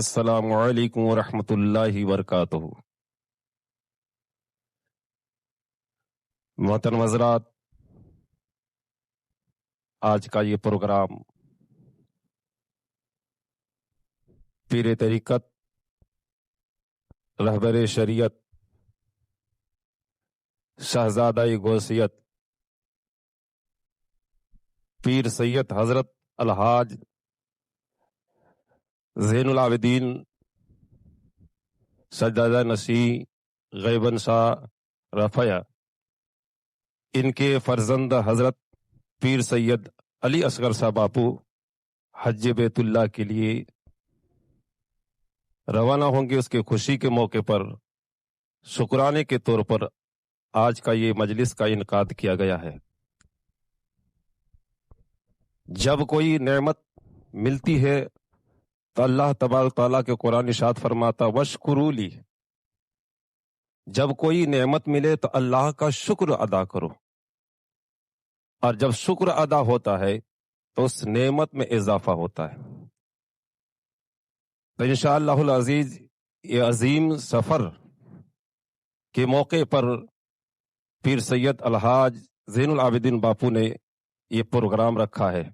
السلام علیکم ورحمۃ اللہ وبرکاتہ۔ محترم حضرات، آج کا یہ پروگرام پیر طریقت، رہبر شریعت، شہزادہ غوثیت پیر سید حضرت الحاج زین العابدین سجادہ نشین غیبن شاہ رفیع، ان کے فرزند حضرت پیر سید علی اصغر شاہ باپو حج بیت اللہ کے لیے روانہ ہوں گے۔ اس کے خوشی کے موقع پر شکرانے کے طور پر آج کا یہ مجلس کا انعقاد کیا گیا ہے۔ جب کوئی نعمت ملتی ہے تو اللہ تبارک تعالیٰ کے قرآن ارشاد فرماتا وَاشْكُرُوا لِي، جب کوئی نعمت ملے تو اللہ کا شکر ادا کرو، اور جب شکر ادا ہوتا ہے تو اس نعمت میں اضافہ ہوتا ہے۔ تو انشاءاللہ العزیز یہ عظیم سفر کے موقع پر پیر سید الحاج زین العابدین باپو نے یہ پروگرام رکھا ہے۔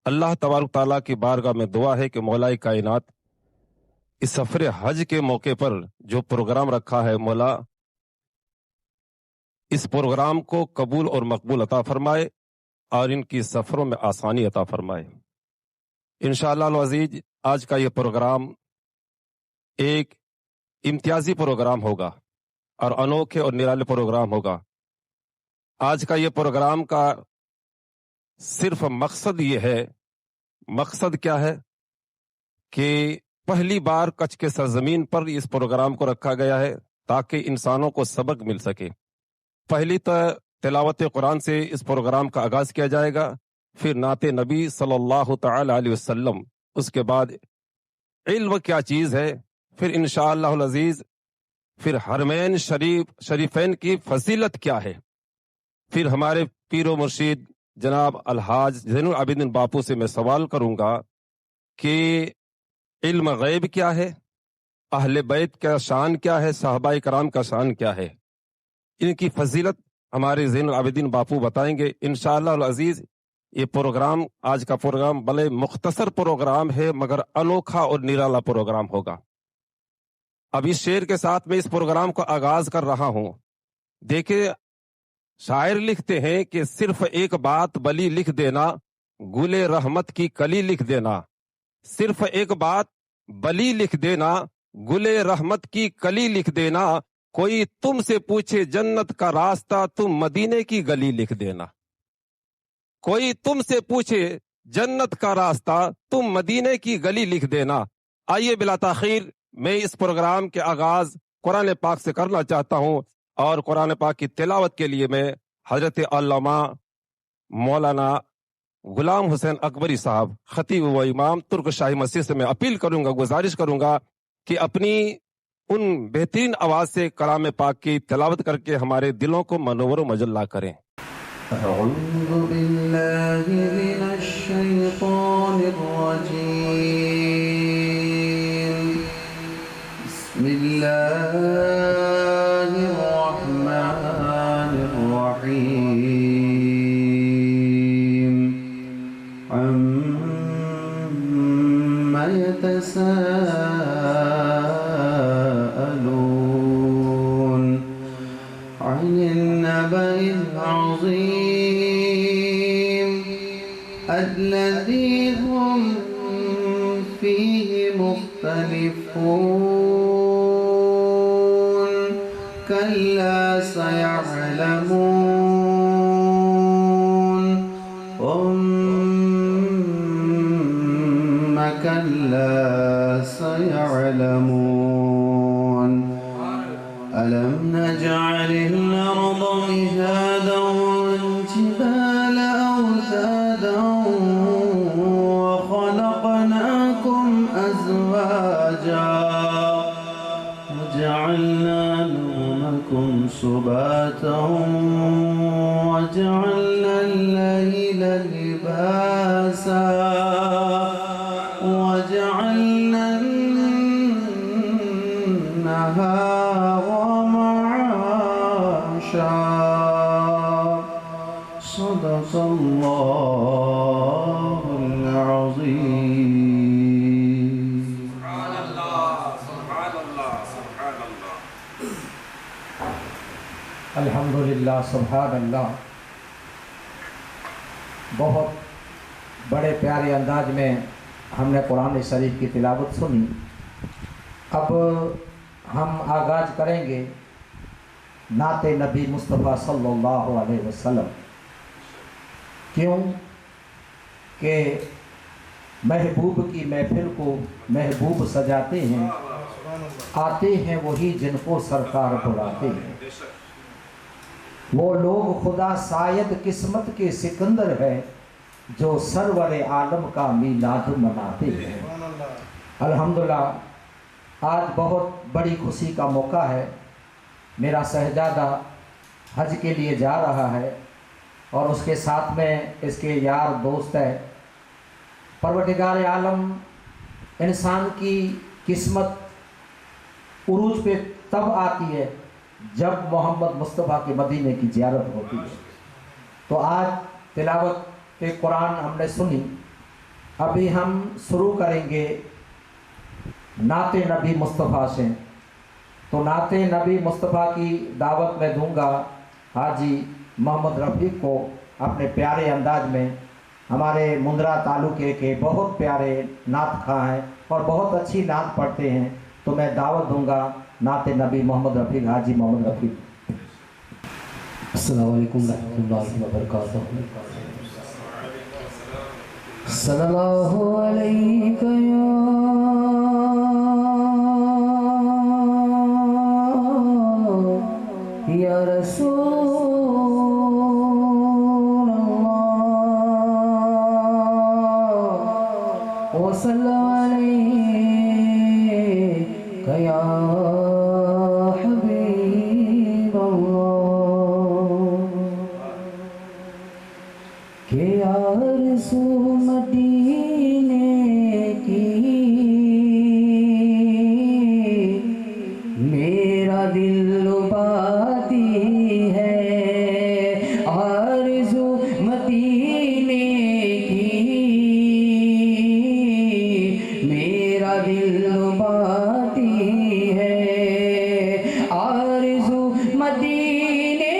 اللہ تبارک تعالیٰ کی بارگاہ میں دعا ہے کہ مولا کائنات اس سفر حج کے موقع پر جو پروگرام رکھا ہے، مولا اس پروگرام کو قبول اور مقبول عطا فرمائے اور ان کی سفروں میں آسانی عطا فرمائے۔ انشاءاللہ العزیز آج کا یہ پروگرام ایک امتیازی پروگرام ہوگا اور انوکھے اور نرالے پروگرام ہوگا۔ آج کا یہ پروگرام کا صرف مقصد یہ ہے، مقصد کیا ہے کہ پہلی بار کچھ کے سرزمین پر اس پروگرام کو رکھا گیا ہے تاکہ انسانوں کو سبق مل سکے۔ پہلی تلاوت قرآن سے اس پروگرام کا آغاز کیا جائے گا، پھر نعت نبی صلی اللہ تعالی علیہ وسلم، اس کے بعد علم کیا چیز ہے، پھر انشاءاللہ العزیز پھر حرمین شریفین کی فضیلت کیا ہے، پھر ہمارے پیر و مرشید جناب الحاج زین العابدین باپو سے میں سوال کروں گا کہ علم غیب کیا ہے، اہل بیت کا شان کیا ہے، صحابہ کرام کا شان کیا ہے، ان کی فضیلت ہمارے زین العابدین باپو بتائیں گے انشاءاللہ العزیز۔ یہ پروگرام آج کا پروگرام بڑے مختصر پروگرام ہے مگر انوکھا اور نرالا پروگرام ہوگا۔ اب اس شعر کے ساتھ میں اس پروگرام کو آغاز کر رہا ہوں۔ دیکھیں، شاعر لکھتے ہیں کہ صرف ایک بات بلی لکھ دینا، گل رحمت کی کلی لکھ دینا، صرف ایک بات بلی لکھ دینا، گل رحمت کی کلی لکھ دینا، کوئی تم سے پوچھے جنت کا راستہ تم مدینے کی گلی لکھ دینا، کوئی تم سے پوچھے جنت کا راستہ تم مدینے کی گلی لکھ دینا۔ آئیے بلا تاخیر میں اس پروگرام کے آغاز قرآن پاک سے کرنا چاہتا ہوں، اور قرآن پاک کی تلاوت کے لیے میں حضرت علامہ مولانا غلام حسین اکبری صاحب خطیب و امام ترک شاہی مسجد سے میں اپیل کروں گا، گزارش کروں گا کہ اپنی ان بہترین آواز سے کلام پاک کی تلاوت کر کے ہمارے دلوں کو منور و مجلہ کریں۔ اعوذ باللہ من الشیطان الرجیم، بسم اللہ الرحمن الرحیم، عما يتساءلون عن النبأ العظيم الذي هم فيه مختلفون كلا سيعلمون ثم كلا سيعلمون ألم نجعل الأرض مهادا والجبال أوتادا وخلقناكم أزواجا وجعلنا نومكم سباتا وجعلنا الليل لباسا وجعلنا لها ومعاشا. صدق الله العظيم. سبحان اللہ سبحان اللہ سبحان اللہ. الحمدللہ سبحان اللہ. بہت بڑے پیارے انداز میں ہم نے قرآن شریف کی تلاوت سنی. اب ہم آغاز کریں گے نعت نبی مصطفیٰ صلی اللہ علیہ وسلم. کیوں کہ محبوب کی محفل کو محبوب سجاتے ہیں، آتے ہیں وہی جن کو سرکار بلاتے ہیں. وہ لوگ خدا شاید قسمت کے سکندر ہے جو سرور عالم کا میلاد مناتے ہیں. الحمدللہ آج بہت بڑی خوشی کا موقع ہے. میرا شہزادہ حج کے لیے جا رہا ہے اور اس کے ساتھ میں اس کے یار دوست ہے. پروردگار عالم انسان کی قسمت عروج پہ تب آتی ہے جب محمد مصطفیٰ کے مدینے کی زیارت ہوتی ہے. تو آج تلاوت قرآن ہم نے سنی. ابھی ہم شروع کریں گے نعت نبی مصطفیٰ سے. تو نعت نبی مصطفیٰ کی دعوت میں دوں گا حاجی محمد رفیق کو اپنے پیارے انداز میں. ہمارے مندرا تعلقے کے بہت پیارے نعت خواں ہیں اور بہت اچھی نعت پڑھتے ہیں. تو میں دعوت دوں گا نعت نبی محمد رفیق، حاجی محمد رفیق. السلام علیکم ورحمۃ اللہ وبرکاتہ. صلی اللہ علیہ یا رسول اللہ وصلی علیہ یا حبیب اللہ. کہ آرزو مدینے کی میرا دل لباتی ہے. آرزو مدینے کی میرا دل لباتی ہے. آرزو مدینے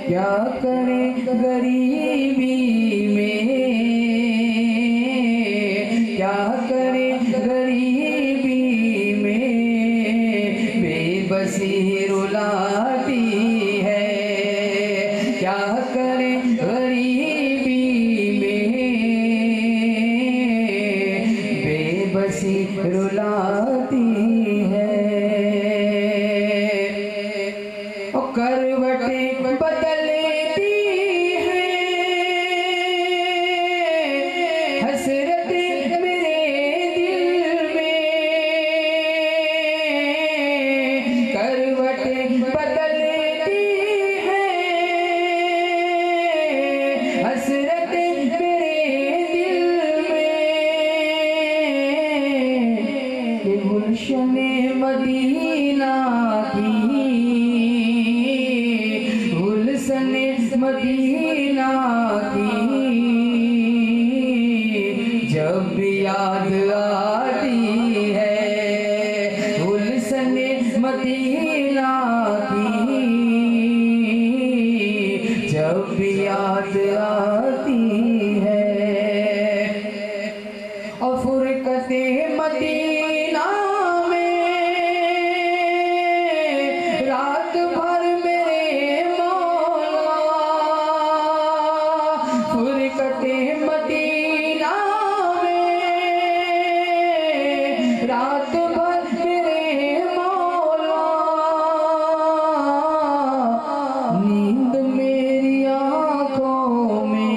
کیا کرے غریبی میں، کیا کرے غریبی میں، بے بسی رلاتی ہے. کیا کرے غریبی میں، بے بسی رلاتی ہے. کروٹیں بدلتی ہیں حسرت میرے دل میں. کروٹیں بدلتی ہیں حسرت میرے دل میں. کہ گلشن مدینہ کی، گلشن مدینہ کی جب یاد آتی ہے. گلشن مدینہ کی جب یاد آتی ہے. اور فرقت مدینہ میں رات بھر میرے مولا، فرقت مدینہ میں رات بھر میرے مولا. نیند میری آنکھوں میں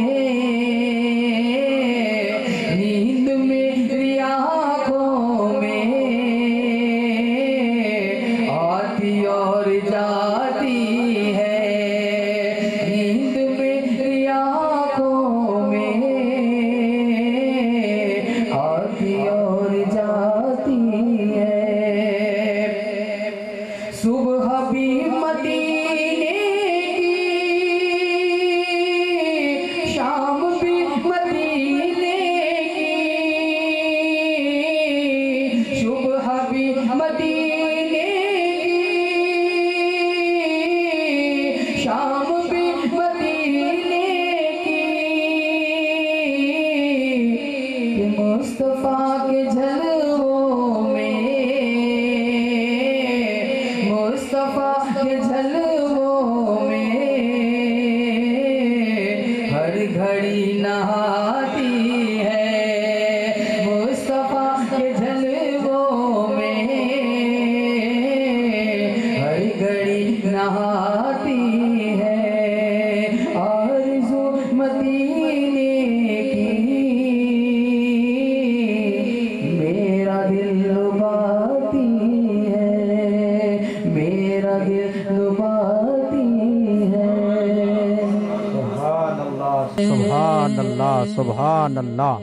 سبحان اللہ سبحان اللہ۔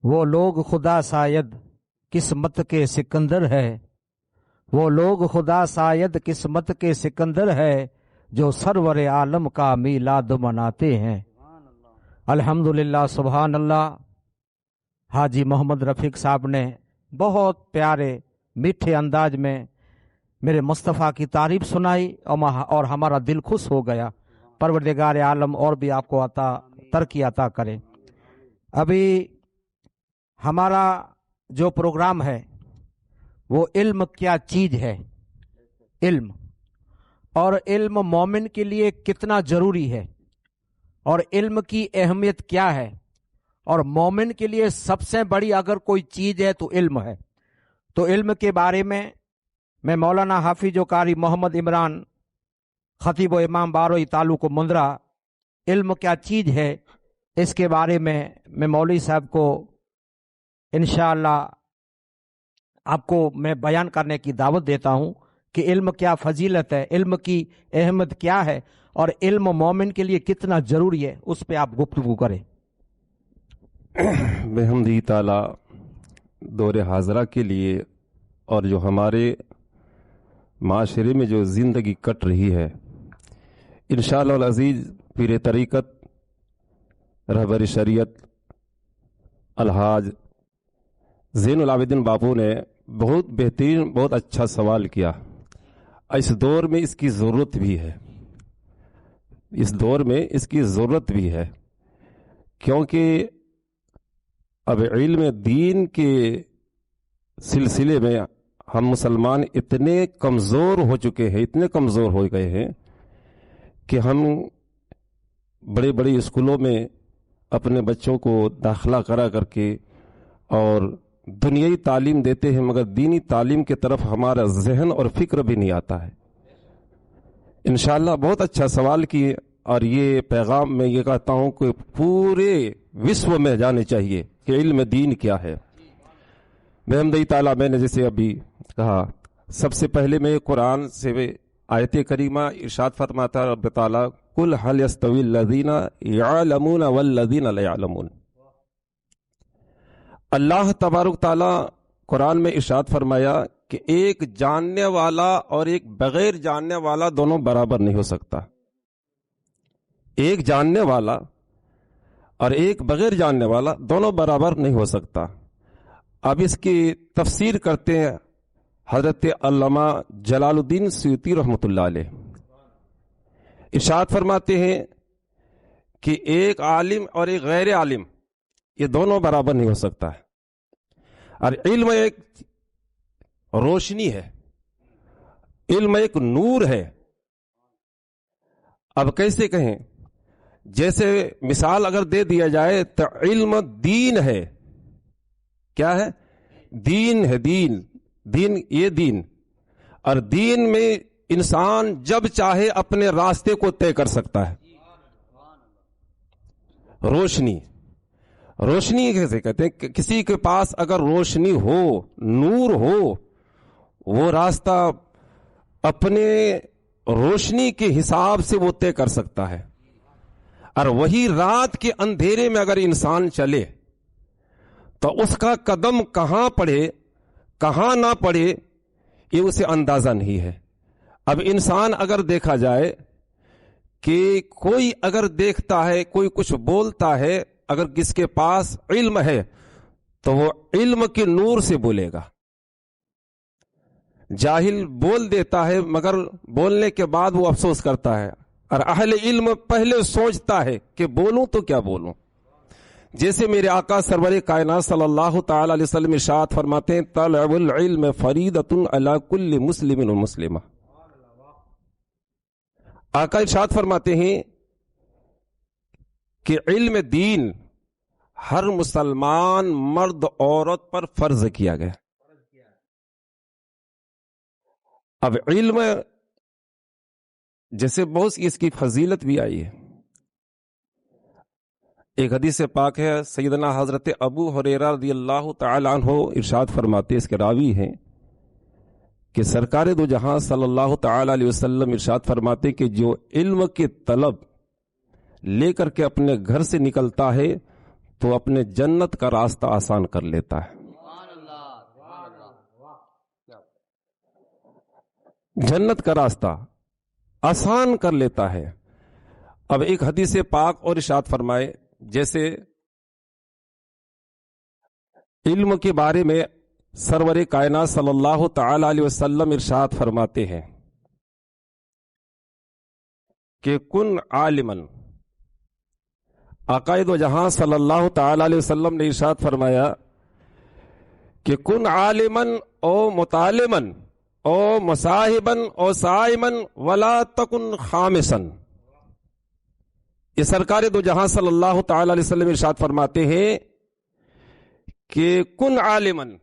وہ لوگ خدا شاید قسمت کے سکندر ہے، وہ لوگ خدا شاید قسمت کے سکندر ہے، جو سرور عالم کا میلاد مناتے ہیں۔ الحمدللہ سبحان اللہ۔ حاجی محمد رفیق صاحب نے بہت پیارے میٹھے انداز میں میرے مصطفیٰ کی تعریف سنائی اور ہمارا دل خوش ہو گیا۔ پروردگار عالم اور بھی آپ کو ترقی عطا کرے۔ ابھی ہمارا جو پروگرام ہے وہ علم کیا چیز ہے، علم، اور علم مومن کے لیے کتنا ضروری ہے، اور علم کی اہمیت کیا ہے، اور مومن کے لیے سب سے بڑی اگر کوئی چیز ہے تو علم ہے۔ تو علم کے بارے میں مولانا حافظ و قاری محمد عمران خطیب و امام باروئی تعلق مندرہ علم کیا چیز ہے، اس کے بارے میں مولوی صاحب کو انشاءاللہ آپ کو میں بیان کرنے کی دعوت دیتا ہوں کہ علم کیا فضیلت ہے، علم کی اہمیت کیا ہے، اور علم مومن کے لیے کتنا ضروری ہے، اس پہ آپ گفتگو کریں۔ بحمدی تعالی دور حاضرہ کے لیے اور جو ہمارے معاشرے میں جو زندگی کٹ رہی ہے، انشاءاللہ العزیز پیر طریقت رہبر شریعت الحاج زین العابدین باپو نے بہت بہترین بہت اچھا سوال کیا۔ اس دور میں اس کی ضرورت بھی ہے، اس دور میں اس کی ضرورت بھی ہے، کیونکہ اب علم دین کے سلسلے میں ہم مسلمان اتنے کمزور ہو چکے ہیں، اتنے کمزور ہو گئے ہیں کہ ہم بڑے بڑے اسکولوں میں اپنے بچوں کو داخلہ کرا کر کے اور دنیائی تعلیم دیتے ہیں، مگر دینی تعلیم کی طرف ہمارا ذہن اور فکر بھی نہیں آتا ہے۔ انشاءاللہ بہت اچھا سوال کیے، اور یہ پیغام میں یہ کہتا ہوں کہ پورے وشو میں جانے چاہیے کہ علم دین کیا ہے۔ بحمدی تعالیٰ میں نے جیسے ابھی کہا، سب سے پہلے میں قرآن سے آیت کریمہ ارشاد فرماتا رب تعالیٰ، قل هل يستوي الذين يعلمون والذين لا يعلمون۔ اللہ تبارک تعالیٰ قرآن میں ارشاد فرمایا کہ ایک جاننے والا اور ایک بغیر جاننے والا دونوں برابر نہیں ہو سکتا۔ ایک جاننے والا اور ایک بغیر جاننے والا دونوں برابر نہیں ہو سکتا۔ اب اس کی تفسیر کرتے ہیں حضرت علامہ جلال الدین سیوطی رحمۃ اللہ علیہ، ارشاد فرماتے ہیں کہ ایک عالم اور ایک غیر عالم یہ دونوں برابر نہیں ہو سکتا ہے۔ اور علم ایک روشنی ہے، علم ایک نور ہے۔ اب کیسے کہیں، جیسے مثال اگر دے دیا جائے تو علم دین ہے، کیا ہے؟ دین ہے، دین یہ دین، اور دین میں انسان جب چاہے اپنے راستے کو طے کر سکتا ہے۔ روشنی کیسے کہتے ہیں کہ کسی کے پاس اگر روشنی ہو، نور ہو، وہ راستہ اپنے روشنی کے حساب سے وہ طے کر سکتا ہے۔ اور وہی رات کے اندھیرے میں اگر انسان چلے تو اس کا قدم کہاں پڑے کہاں نہ پڑے یہ اسے اندازہ نہیں ہے۔ اب انسان اگر دیکھا جائے کہ کوئی اگر دیکھتا ہے، کوئی کچھ بولتا ہے، اگر کس کے پاس علم ہے تو وہ علم کے نور سے بولے گا۔ جاہل بول دیتا ہے مگر بولنے کے بعد وہ افسوس کرتا ہے، اور اہل علم پہلے سوچتا ہے کہ بولوں تو کیا بولوں۔ جیسے میرے آقا سرور کائنات صلی اللہ تعالی علیہ وسلم ارشاد فرماتے ہیں، طلب العلم فریضۃ علی کل مسلم و مسلمہ۔ آقا ارشاد فرماتے ہیں کہ علم دین ہر مسلمان مرد عورت پر فرض کیا گیا۔ اب علم جیسے بہت سی اس کی فضیلت بھی آئی ہے۔ ایک حدیث پاک ہے، سیدنا حضرت ابو ہریرہ رضی اللہ تعالی عنہ ارشاد فرماتے، اس کے راوی ہیں کہ سرکار دو جہاں صلی اللہ تعالی علیہ وسلم ارشاد فرماتے کہ جو علم کی طلب لے کر کے اپنے گھر سے نکلتا ہے تو اپنے جنت کا راستہ آسان کر لیتا ہے. جنت کا راستہ آسان کر لیتا ہے. اب ایک حدیث پاک اور ارشاد فرمائے، جیسے علم کے بارے میں سرور کائنات صلی اللہ تعالی علیہ وسلم ارشاد فرماتے ہیں کہ کن عالمن. عقائد و جہاں صلی اللہ تعالی علیہ وسلم نے ارشاد فرمایا کہ کن عالمن او متعلمن او مصاحبن او صائمن ولا تکن خامسن. یہ سرکار دو جہاں صلی اللہ تعالی علیہ وسلم ارشاد فرماتے ہیں کہ کن عالمن،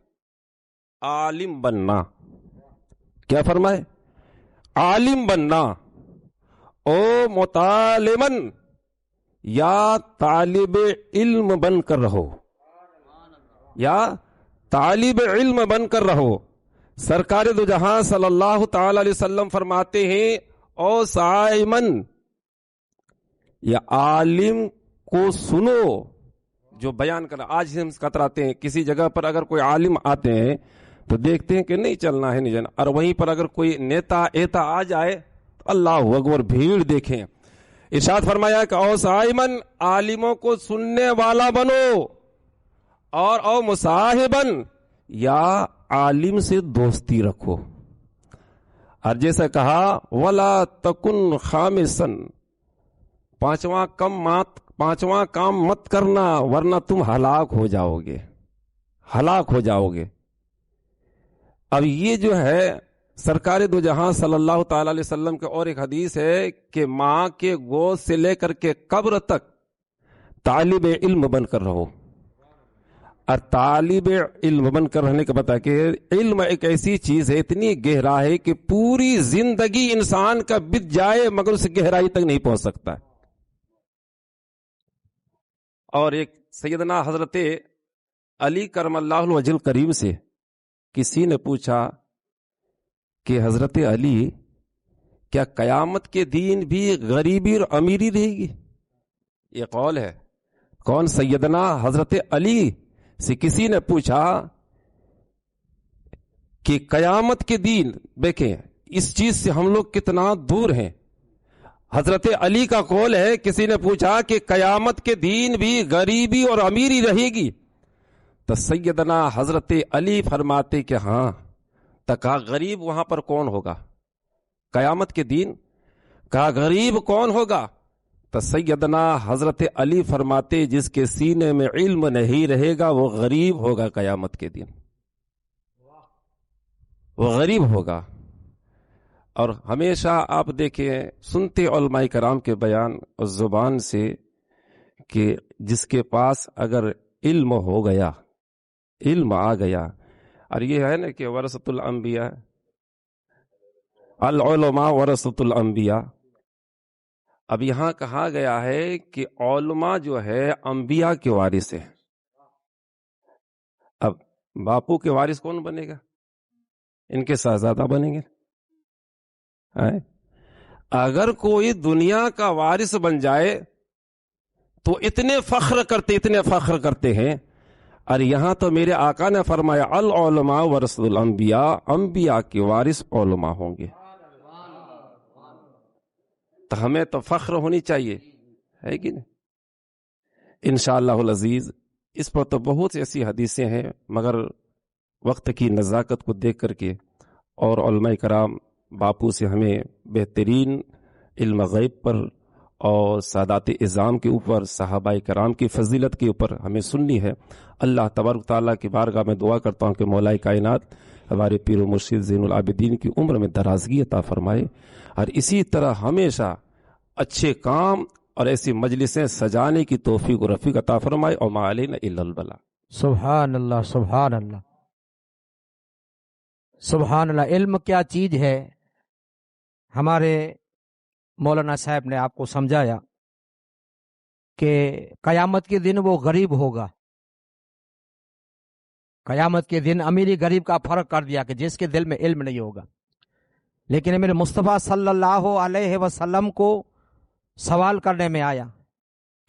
عالم بننا. کیا فرمائے؟ عالم بننا. او متعلمن، یا طالب علم بن کر رہو، یا طالب علم بن کر رہو. سرکار دو جہاں صلی اللہ تعالی علیہ وسلم فرماتے ہیں او صائمن، یا عالم کو سنو جو بیان کرنا. آج ہم کتراتے ہیں کسی جگہ پر اگر کوئی عالم آتے ہیں تو دیکھتے ہیں کہ نہیں چلنا ہے نہیں جانا، اور وہیں پر اگر کوئی نیتا ایتا آ جائے تو اللہ اکبر بھیڑ دیکھیں. ارشاد فرمایا کہ او صائمن، عالموں کو سننے والا بنو، اور او مصاحبن، یا عالم سے دوستی رکھو. اور جیسا کہا ولا تکن خامسن، پانچواں کام مت کرنا ورنہ تم ہلاک ہو جاؤ گے، ہلاک ہو جاؤ گے. اب یہ جو ہے سرکار دو جہاں صلی اللہ تعالی علیہ وسلم کے اور ایک حدیث ہے کہ ماں کے گود سے لے کر کے قبر تک طالب علم بن کر رہو. اور طالب علم بن کر رہنے کا بتا کہ علم ایک ایسی چیز ہے اتنی گہرا ہے کہ پوری زندگی انسان کا بت جائے مگر اس گہرائی تک نہیں پہنچ سکتا. اور ایک سیدنا حضرت علی کرم اللہ وجہ الکریم سے کسی نے پوچھا کہ حضرت علی کیا قیامت کے دن بھی غریبی اور امیری رہے گی؟ یہ قول ہے. کون؟ سیدنا حضرت علی سے کسی نے پوچھا کہ قیامت کے دن، دیکھیں اس چیز سے ہم لوگ کتنا دور ہیں. حضرت علی کا قول ہے، کسی نے پوچھا کہ قیامت کے دن بھی غریبی اور امیری رہے گی؟ تو سیدنا حضرت علی فرماتے کہ ہاں. تو کہا غریب وہاں پر کون ہوگا قیامت کے دن؟ کہا غریب کون ہوگا؟ تو سیدنا حضرت علی فرماتے جس کے سینے میں علم نہیں رہے گا وہ غریب ہوگا قیامت کے دن، وہ غریب ہوگا. اور ہمیشہ آپ دیکھیں سنتے علماء کرام کے بیان اور زبان سے کہ جس کے پاس اگر علم ہو گیا، علم آ گیا، اور یہ ہے نا کہ ورثۃ الانبیاء، العلماء ورثۃ الانبیاء. اب یہاں کہا گیا ہے کہ علماء جو ہے انبیاء کے وارث ہیں. اب باپو کے وارث کون بنے گا؟ ان کے صاحبزادہ بنیں گے. اگر کوئی دنیا کا وارث بن جائے تو اتنے فخر کرتے ہیں. اور یہاں تو میرے آقا نے فرمایا العلماء ورثۃ الانبیاء، انبیاء کے وارث علماء ہوں گے. تو ہمیں تو فخر ہونی چاہیے، ہے کہ نہیں؟ انشاءاللہ العزیز اس پر تو بہت ایسی حدیثیں ہیں، مگر وقت کی نزاکت کو دیکھ کر کے اور علماء کرام باپو سے ہمیں بہترین علم غیب پر اور سادات اعظام کے اوپر، صحابہ کرام کی فضیلت کے اوپر ہمیں سننی ہے. اللہ تبارک تعالیٰ کی بارگاہ میں دعا کرتا ہوں کہ مولا کائنات ہمارے پیر و مرشد زین العابدین کی عمر میں درازگی عطا فرمائے، اور اسی طرح ہمیشہ اچھے کام اور ایسی مجلسیں سجانے کی توفیق و رفیق عطا فرمائے. اور ما علینا الا البلاغ. سبحان اللہ، سبحان اللہ، سبحان اللہ. علم کیا چیز ہے؟ ہمارے مولانا صاحب نے آپ کو سمجھایا کہ قیامت کے دن وہ غریب ہوگا. قیامت کے دن امیری غریب کا فرق کر دیا کہ جس کے دل میں علم نہیں ہوگا. لیکن میرے مصطفیٰ صلی اللہ علیہ وسلم کو سوال کرنے میں آیا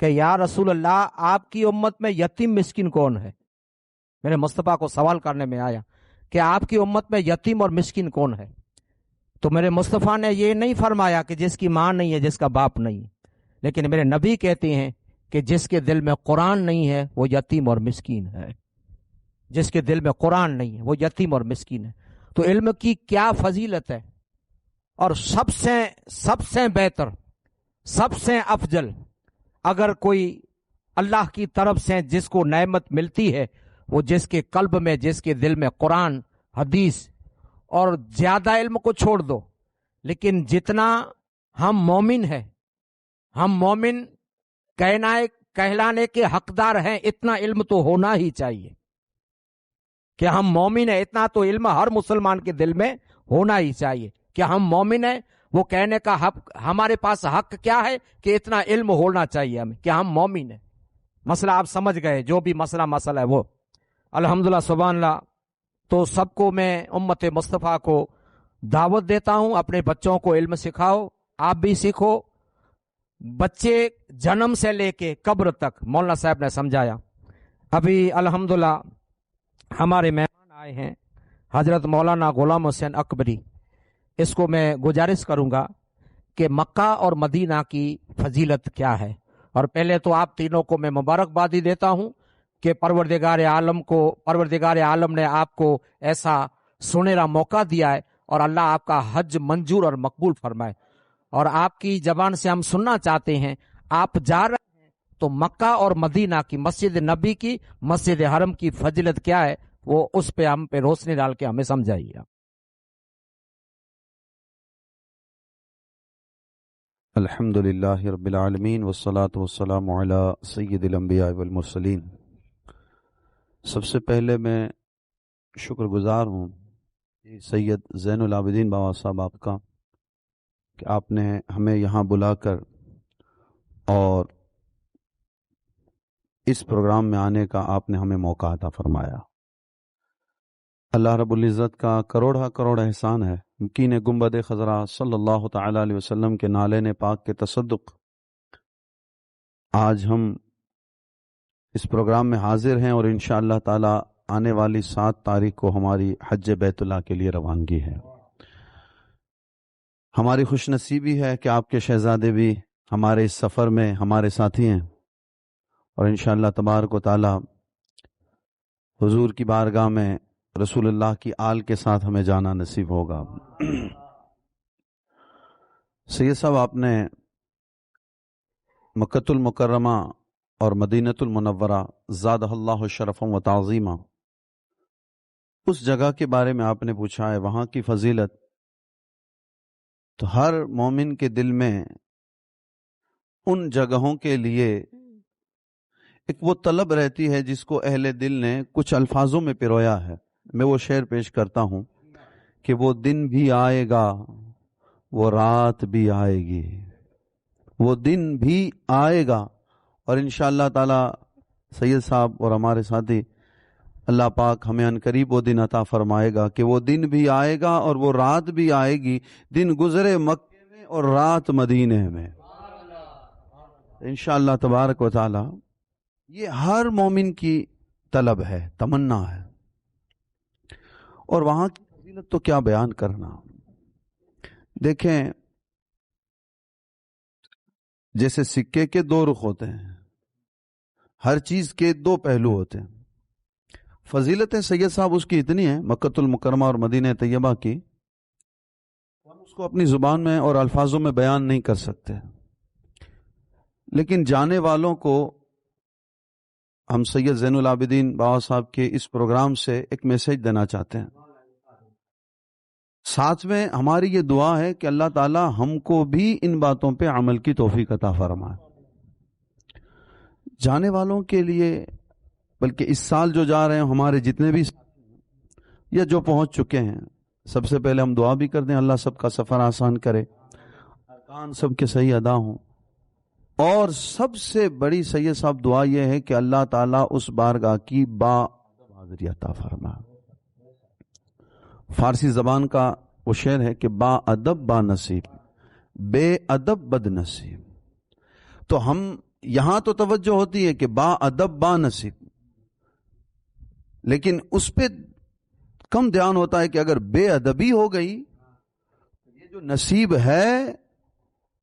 کہ یا رسول اللہ آپ کی امت میں یتیم مسکین کون ہے؟ میرے مصطفیٰ کو سوال کرنے میں آیا کہ آپ کی امت میں یتیم اور مسکین کون ہے؟ تو میرے مصطفیٰ نے یہ نہیں فرمایا کہ جس کی ماں نہیں ہے، جس کا باپ نہیں ہے، لیکن میرے نبی کہتے ہیں کہ جس کے دل میں قرآن نہیں ہے وہ یتیم اور مسکین ہے۔ جس کے دل میں قرآن نہیں ہے وہ یتیم اور مسکین ہے۔ تو علم کی کیا فضیلت ہے، اور سب سے بہتر، سب سے افضل اگر کوئی اللہ کی طرف سے جس کو نعمت ملتی ہے وہ جس کے قلب میں، جس کے دل میں قرآن، حدیث، اور زیادہ علم کو چھوڑ دو، لیکن جتنا ہم مومن ہیں، ہم مومن کہلانے کے حقدار ہیں، اتنا علم تو ہونا ہی چاہیے کہ ہم مومن ہیں۔ اتنا تو علم ہر مسلمان کے دل میں ہونا ہی چاہیے کہ ہم مومن ہیں۔ وہ کہنے کا حق، ہمارے پاس حق کیا ہے کہ اتنا علم ہونا چاہیے ہمیں کہ ہم مومن ہیں۔ مسئلہ آپ سمجھ گئے، جو بھی مسئلہ ہے وہ الحمدللہ سبحان اللہ۔ تو سب کو میں امت مصطفیٰ کو دعوت دیتا ہوں، اپنے بچوں کو علم سکھاؤ، آپ بھی سیکھو۔ بچے جنم سے لے کے قبر تک، مولانا صاحب نے سمجھایا۔ ابھی الحمدللہ ہمارے مہمان آئے ہیں حضرت مولانا غلام حسین اکبری۔ اس کو میں گزارش کروں گا کہ مکہ اور مدینہ کی فضیلت کیا ہے، اور پہلے تو آپ تینوں کو میں مبارکبادی دیتا ہوں کہ پروردگار عالم نے آپ کو ایسا سنہرا موقع دیا ہے، اور اللہ آپ کا حج منظور اور مقبول فرمائے۔ اور آپ کی زبان سے ہم سننا چاہتے ہیں، آپ جا رہے ہیں تو مکہ اور مدینہ کی، مسجد نبی کی، مسجد حرم کی فضیلت کیا ہے، وہ اس پہ ہم پہ روشنی ڈال کے ہمیں سمجھائیے۔ الحمد للہ رب العالمین والصلاة والسلام علی سید الانبیاء والمرسلین۔ سب سے پہلے میں شکر گزار ہوں سید زین العابدین بابا صاحب آپ کا کہ آپ نے ہمیں یہاں بلا کر اور اس پروگرام میں آنے کا آپ نے ہمیں موقع عطا فرمایا۔ اللہ رب العزت کا کروڑ احسان ہے، مکین گنبد خضرا صلی اللہ تعالی علیہ وسلم کے نالین پاک کے تصدق آج ہم اس پروگرام میں حاضر ہیں، اور انشاءاللہ تعالی آنے والی 7 تاریخ کو ہماری حج بیت اللہ کے لیے روانگی ہے۔ ہماری خوش نصیبی ہے کہ آپ کے شہزادے بھی ہمارے اس سفر میں ہمارے ساتھی ہیں، اور انشاءاللہ تبارک و تعالی حضور کی بارگاہ میں رسول اللہ کی آل کے ساتھ ہمیں جانا نصیب ہوگا۔ سید صاحب، آپ نے مکۃ المکرمہ اور مدینۃ المنورہ زادہ اللہ شرفا و تعظیما، اس جگہ کے بارے میں آپ نے پوچھا ہے، وہاں کی فضیلت۔ تو ہر مومن کے دل میں ان جگہوں کے لیے ایک وہ طلب رہتی ہے جس کو اہل دل نے کچھ الفاظوں میں پرویا ہے۔ میں وہ شعر پیش کرتا ہوں کہ وہ دن بھی آئے گا، وہ رات بھی آئے گی، وہ دن بھی آئے گا، اور انشاءاللہ تعالی سید صاحب اور ہمارے ساتھی اللہ پاک ہمیں عنقریب وہ دن عطا فرمائے گا کہ وہ دن بھی آئے گا اور وہ رات بھی آئے گی، دن گزرے مکے میں اور رات مدینے میں، انشاءاللہ تبارک و تعالی۔ یہ ہر مومن کی طلب ہے، تمنا ہے، اور وہاں کی فضیلت تو کیا بیان کرنا۔ دیکھیں، جیسے سکے کے 2 رخ ہوتے ہیں، ہر چیز کے 2 پہلو ہوتے ہیں۔ فضیلتیں سید صاحب اس کی اتنی ہیں مکۃ المکرمہ اور مدینہ طیبہ کی، ہم اس کو اپنی زبان میں اور الفاظوں میں بیان نہیں کر سکتے، لیکن جانے والوں کو ہم سید زین العابدین بابا صاحب کے اس پروگرام سے ایک میسج دینا چاہتے ہیں۔ ساتھ میں ہماری یہ دعا ہے کہ اللہ تعالی ہم کو بھی ان باتوں پہ عمل کی توفیق عطا فرمائے۔ جانے والوں کے لیے، بلکہ اس سال جو جا رہے ہیں ہمارے جتنے بھی یا جو پہنچ چکے ہیں، سب سے پہلے ہم دعا بھی کر دیں اللہ سب کا سفر آسان کرے، ارکان سب کے صحیح ادا ہوں، اور سب سے بڑی سید صاحب دعا یہ ہے کہ اللہ تعالیٰ اس بارگاہ کی حاضری عطا فرمائے۔ فارسی زبان کا وہ شعر ہے کہ با ادب با نصیب، بے ادب بد نصیب۔ تو ہم یہاں تو توجہ ہوتی ہے کہ با ادب با نصیب، لیکن اس پہ کم دھیان ہوتا ہے کہ اگر بے ادبی ہو گئی یہ جو نصیب ہے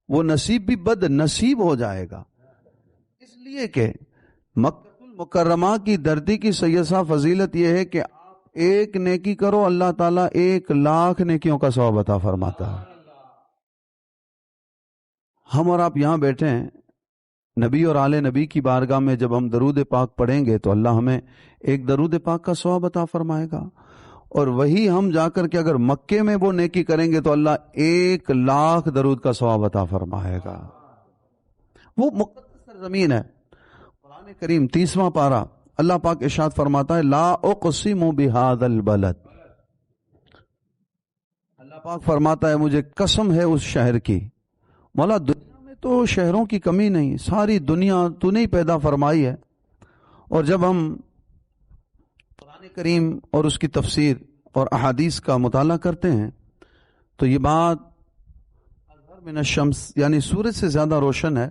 وہ نصیب بھی بد نصیب ہو جائے گا. اس لیے کہ مکہ المکرمہ کی دھرتی کی سید صاحب فضیلت یہ ہے کہ آپ ایک نیکی کرو اللہ تعالیٰ 1,00,000 نیکیوں کا ثواب عطا فرماتا ہے. ہم اور آپ یہاں بیٹھے ہیں، نبی اور آل نبی کی بارگاہ میں جب ہم درود پاک پڑھیں گے تو اللہ ہمیں ایک درود پاک کا ثواب عطا فرمائے گا، اور وہی ہم جا کر کے اگر مکے میں وہ نیکی کریں گے تو اللہ 1,00,000 درود کا ثواب عطا فرمائے گا. وہ مقدس سرزمین ہے. قرآن کریم 30واں پارہ اللہ پاک ارشاد فرماتا ہے لا اقسم بہذا البلد. اللہ پاک فرماتا ہے مجھے قسم ہے اس شہر کی. مولا دنیا میں تو شہروں کی کمی نہیں، ساری دنیا تو نے ہی پیدا فرمائی ہے. اور جب ہم قرآن کریم اور اس کی تفسیر اور احادیث کا مطالعہ کرتے ہیں تو یہ بات اظہر من الشمس یعنی سورج سے زیادہ روشن ہے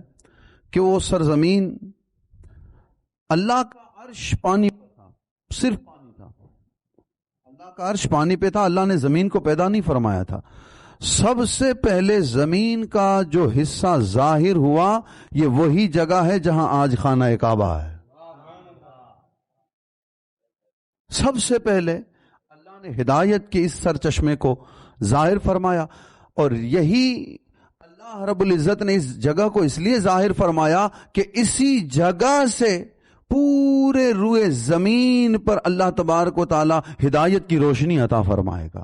کہ وہ سرزمین اللہ کا عرش پانی پہ تھا، صرف پانی تھا. اللہ کا عرش پانی پہ تھا، اللہ نے زمین کو پیدا نہیں فرمایا تھا. سب سے پہلے زمین کا جو حصہ ظاہر ہوا یہ وہی جگہ ہے جہاں آج خانہ کعبہ ہے. سب سے پہلے اللہ نے ہدایت کے اس سرچشمے کو ظاہر فرمایا، اور یہی اللہ رب العزت نے اس جگہ کو اس لیے ظاہر فرمایا کہ اسی جگہ سے پورے روئے زمین پر اللہ تبارک و تعالی ہدایت کی روشنی عطا فرمائے گا.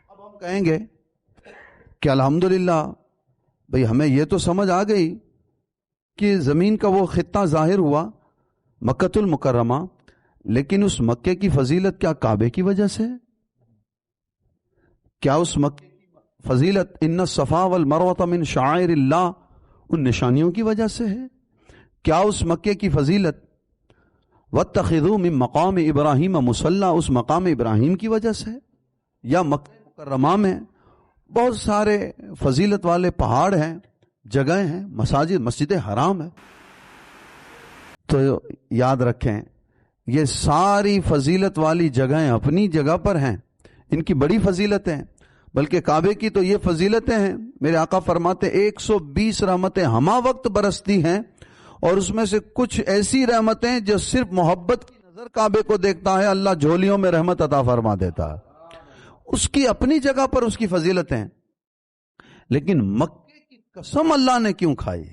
اب ہم کہیں گے کہ الحمدللہ بھئی ہمیں یہ تو سمجھ آ گئی کہ زمین کا وہ خطہ ظاہر ہوا مکہ المکرمہ، لیکن اس مکے کی فضیلت کیا کعبے کی وجہ سے؟ کیا اس مکے کی فضیلت ان الصفا والمروہ من شعائر اللہ ان نشانیوں کی وجہ سے ہے؟ کیا اس مکے کی فضیلت واتخذوا من مقام ابراہیم مصلی اس مقام ابراہیم کی وجہ سے ہے؟ یا مکہ مکرمہ میں بہت سارے فضیلت والے پہاڑ ہیں، جگہیں ہیں، مساجد، مسجد حرام ہے. تو یاد رکھیں یہ ساری فضیلت والی جگہیں اپنی جگہ پر ہیں، ان کی بڑی فضیلتیں ہیں. بلکہ کعبے کی تو یہ فضیلتیں ہیں، میرے آقا فرماتے 120 رحمتیں ہمہ وقت برستی ہیں، اور اس میں سے کچھ ایسی رحمتیں جو صرف محبت کی نظر کعبے کو دیکھتا ہے اللہ جھولیوں میں رحمت عطا فرما دیتا ہے. اس کی اپنی جگہ پر اس کی فضیلتیں ہیں، لیکن مکے کی قسم اللہ نے کیوں کھائی؟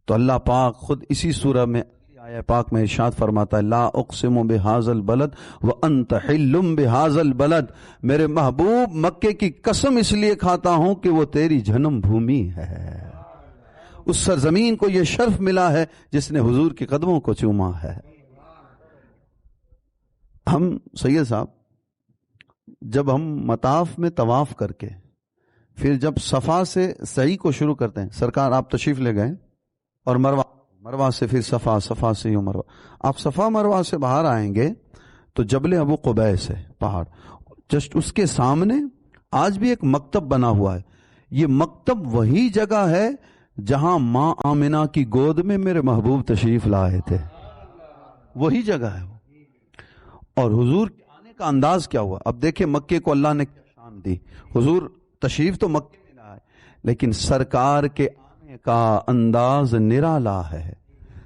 تو اللہ پاک خود اسی سورہ میں آیہ پاک میں ارشاد فرماتا ہے لا اقسم بہذا البلد وانت حل بہذا البلد. میرے محبوب مکے کی قسم اس لیے کھاتا ہوں کہ وہ تیری جنم بھومی ہے. اس سرزمین کو یہ شرف ملا ہے جس نے حضور کے قدموں کو چوما ہے. ہم سید صاحب جب ہم مطاف میں طواف کر کے پھر جب صفا سے سعی کو شروع کرتے ہیں، سرکار آپ تشریف لے گئے اور مروہ سے پھر صفا، صفا سے یوں مروہ، آپ صفا مروہ سے باہر آئیں گے تو جبل ابو قبیس ہے پہاڑ، جسٹ اس کے سامنے آج بھی ایک مکتب بنا ہوا ہے. یہ مکتب وہی جگہ ہے جہاں ماں آمنہ کی گود میں میرے محبوب تشریف لائے تھے، وہی جگہ ہے. اور حضور کے آنے کا انداز کیا ہوا؟ اب دیکھیں مکے کو اللہ نے کیا شان دی. حضور تشریف تو مکے میں لائے، لیکن سرکار کے آنے کا انداز نرالا ہے.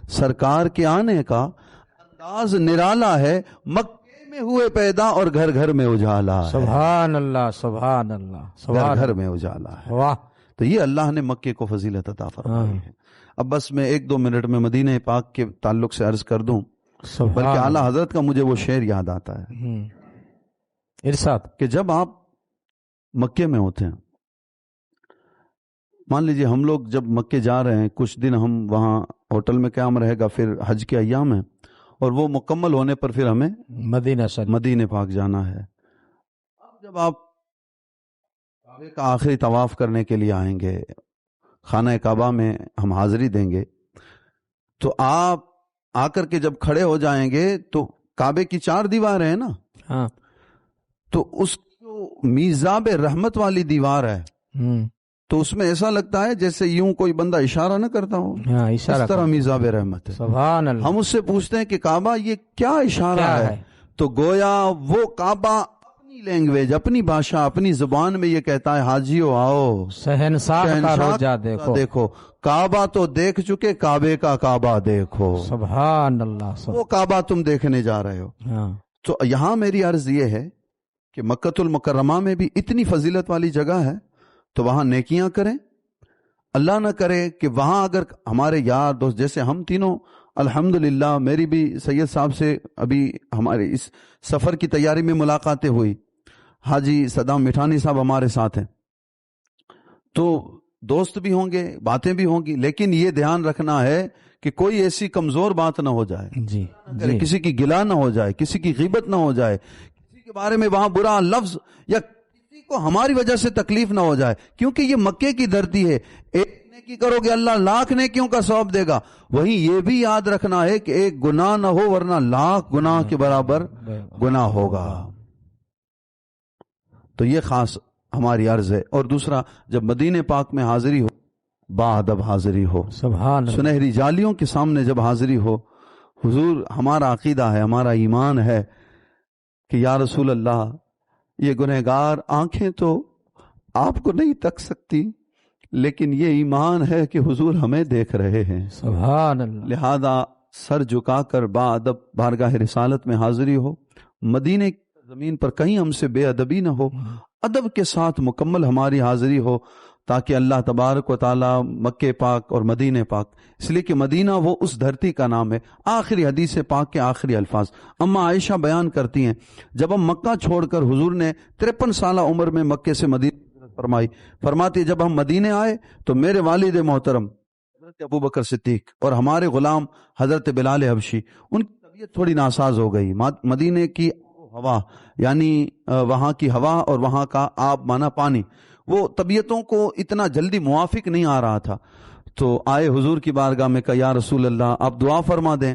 سرکار کے آنے کا انداز نرالا ہے. مکے میں ہوئے پیدا اور گھر گھر میں اجالا ہے. سبحان اللہ، سبحان اللہ، گھر گھر میں اجالا ہے. واہ. تو یہ اللہ نے مکے کو فضیلت عطا فرمائی ہے. اب بس میں 1-2 منٹ میں مدینہ پاک کے تعلق سے عرض کر دوں، بلکہ اعلیٰ حضرت کا مجھے وہ شعر یاد آتا ہے ارشاد کہ جب آپ مکے میں ہوتے ہیں، مان لیجئے ہم لوگ جب مکے جا رہے ہیں، کچھ دن ہم وہاں ہوٹل میں قیام رہے گا، پھر حج کے ایام ہیں، اور وہ مکمل ہونے پر پھر ہمیں مدینہ پاک جانا ہے. اب جب آپ کعبے کا آخری طواف کرنے کے لیے آئیں گے، خانہ کعبہ میں ہم حاضری دیں گے، تو آپ آ کر کے جب کھڑے ہو جائیں گے تو کعبے کی 4 دیواریں ہیں نا، ہاں، تو اس کو میزاب رحمت والی دیوار ہے، تو اس میں ایسا لگتا ہے جیسے یوں کوئی بندہ اشارہ نہ کرتا ہو. ہاں اس طرح میزاب رحمت ہے. سبحان اللہ. ہم اس سے پوچھتے ہیں کہ کعبہ یہ کیا اشارہ ہے؟ تو گویا وہ کعبہ اپنی لینگویج، اپنی بھاشا، اپنی زبان میں یہ کہتا ہے حاجیو آؤ، شہنشاہ کا روجہ دیکھو. کعبہ تو دیکھ چکے، کعبے کا کعبہ دیکھو. سبحان اللہ. وہ کعبہ تم دیکھنے جا رہے ہو. تو یہاں میری عرض یہ ہے کہ مکۃ المکرمہ میں بھی اتنی فضیلت والی جگہ ہے تو وہاں نیکیاں کریں. اللہ نہ کرے کہ وہاں اگر ہمارے یار دوست جیسے ہم تینوں الحمدللہ، میری بھی سید صاحب سے ابھی ہمارے اس سفر کی تیاری میں ملاقاتیں ہوئی. حاجی صدام مٹھانی صاحب ہمارے ساتھ ہیں، تو دوست بھی ہوں گے، باتیں بھی ہوں گی، لیکن یہ دھیان رکھنا ہے کہ کوئی ایسی کمزور بات نہ ہو جائے، جی کسی کی گلا نہ ہو جائے، کسی کی غیبت نہ ہو جائے، کسی کے بارے میں وہاں برا لفظ یا کسی کو ہماری وجہ سے تکلیف نہ ہو جائے، کیونکہ یہ مکے کی دھرتی ہے. ایک نیکی کرو گے اللہ لاکھ نیکیوں کا ثواب دے گا. وہیں یہ بھی یاد رکھنا ہے کہ ایک گناہ نہ ہو ورنہ لاکھ گناہ کے برابر گناہ ہوگا. تو یہ خاص ہماری عرض ہے. اور دوسرا، جب مدینے پاک میں حاضری ہو، با ادب حاضری ہو. سبحان اللہ. سنہری جالیوں کے سامنے جب حاضری ہو، حضور ہمارا عقیدہ ہے، ہمارا ایمان ہے کہ یا رسول اللہ یہ گنہگار آنکھیں تو آپ کو نہیں تک سکتی، لیکن یہ ایمان ہے کہ حضور ہمیں دیکھ رہے ہیں. سبحان اللہ. لہذا سر جھکا کر با ادب بارگاہ رسالت میں حاضری ہو. مدینے کی زمین پر کہیں ہم سے بے ادبی نہ ہو، ادب کے ساتھ مکمل ہماری حاضری ہو، تاکہ اللہ تبارک و تعالی مکہ پاک اور مدینہ پاک، اس لیے کہ مدینہ وہ اس دھرتی کا نام ہے. آخری حدیث پاک کے آخری الفاظ اما عائشہ بیان کرتی ہیں، جب ہم مکہ چھوڑ کر، حضور نے 53 سالہ عمر میں مکے سے مدینہ فرمائی، فرماتی جب ہم مدینے آئے تو میرے والد محترم حضرت ابوبکر صدیق اور ہمارے غلام حضرت بلال حبشی، ان کی طبیعت تھوڑی ناساز ہو گئی. مدینے کی ہوا یعنی وہاں کی ہوا اور وہاں کا آب مانا پانی، وہ طبیعتوں کو اتنا جلدی موافق نہیں آ رہا تھا. تو آئے حضور کی بارگاہ میں، کہا یا رسول اللہ آپ دعا فرما دیں.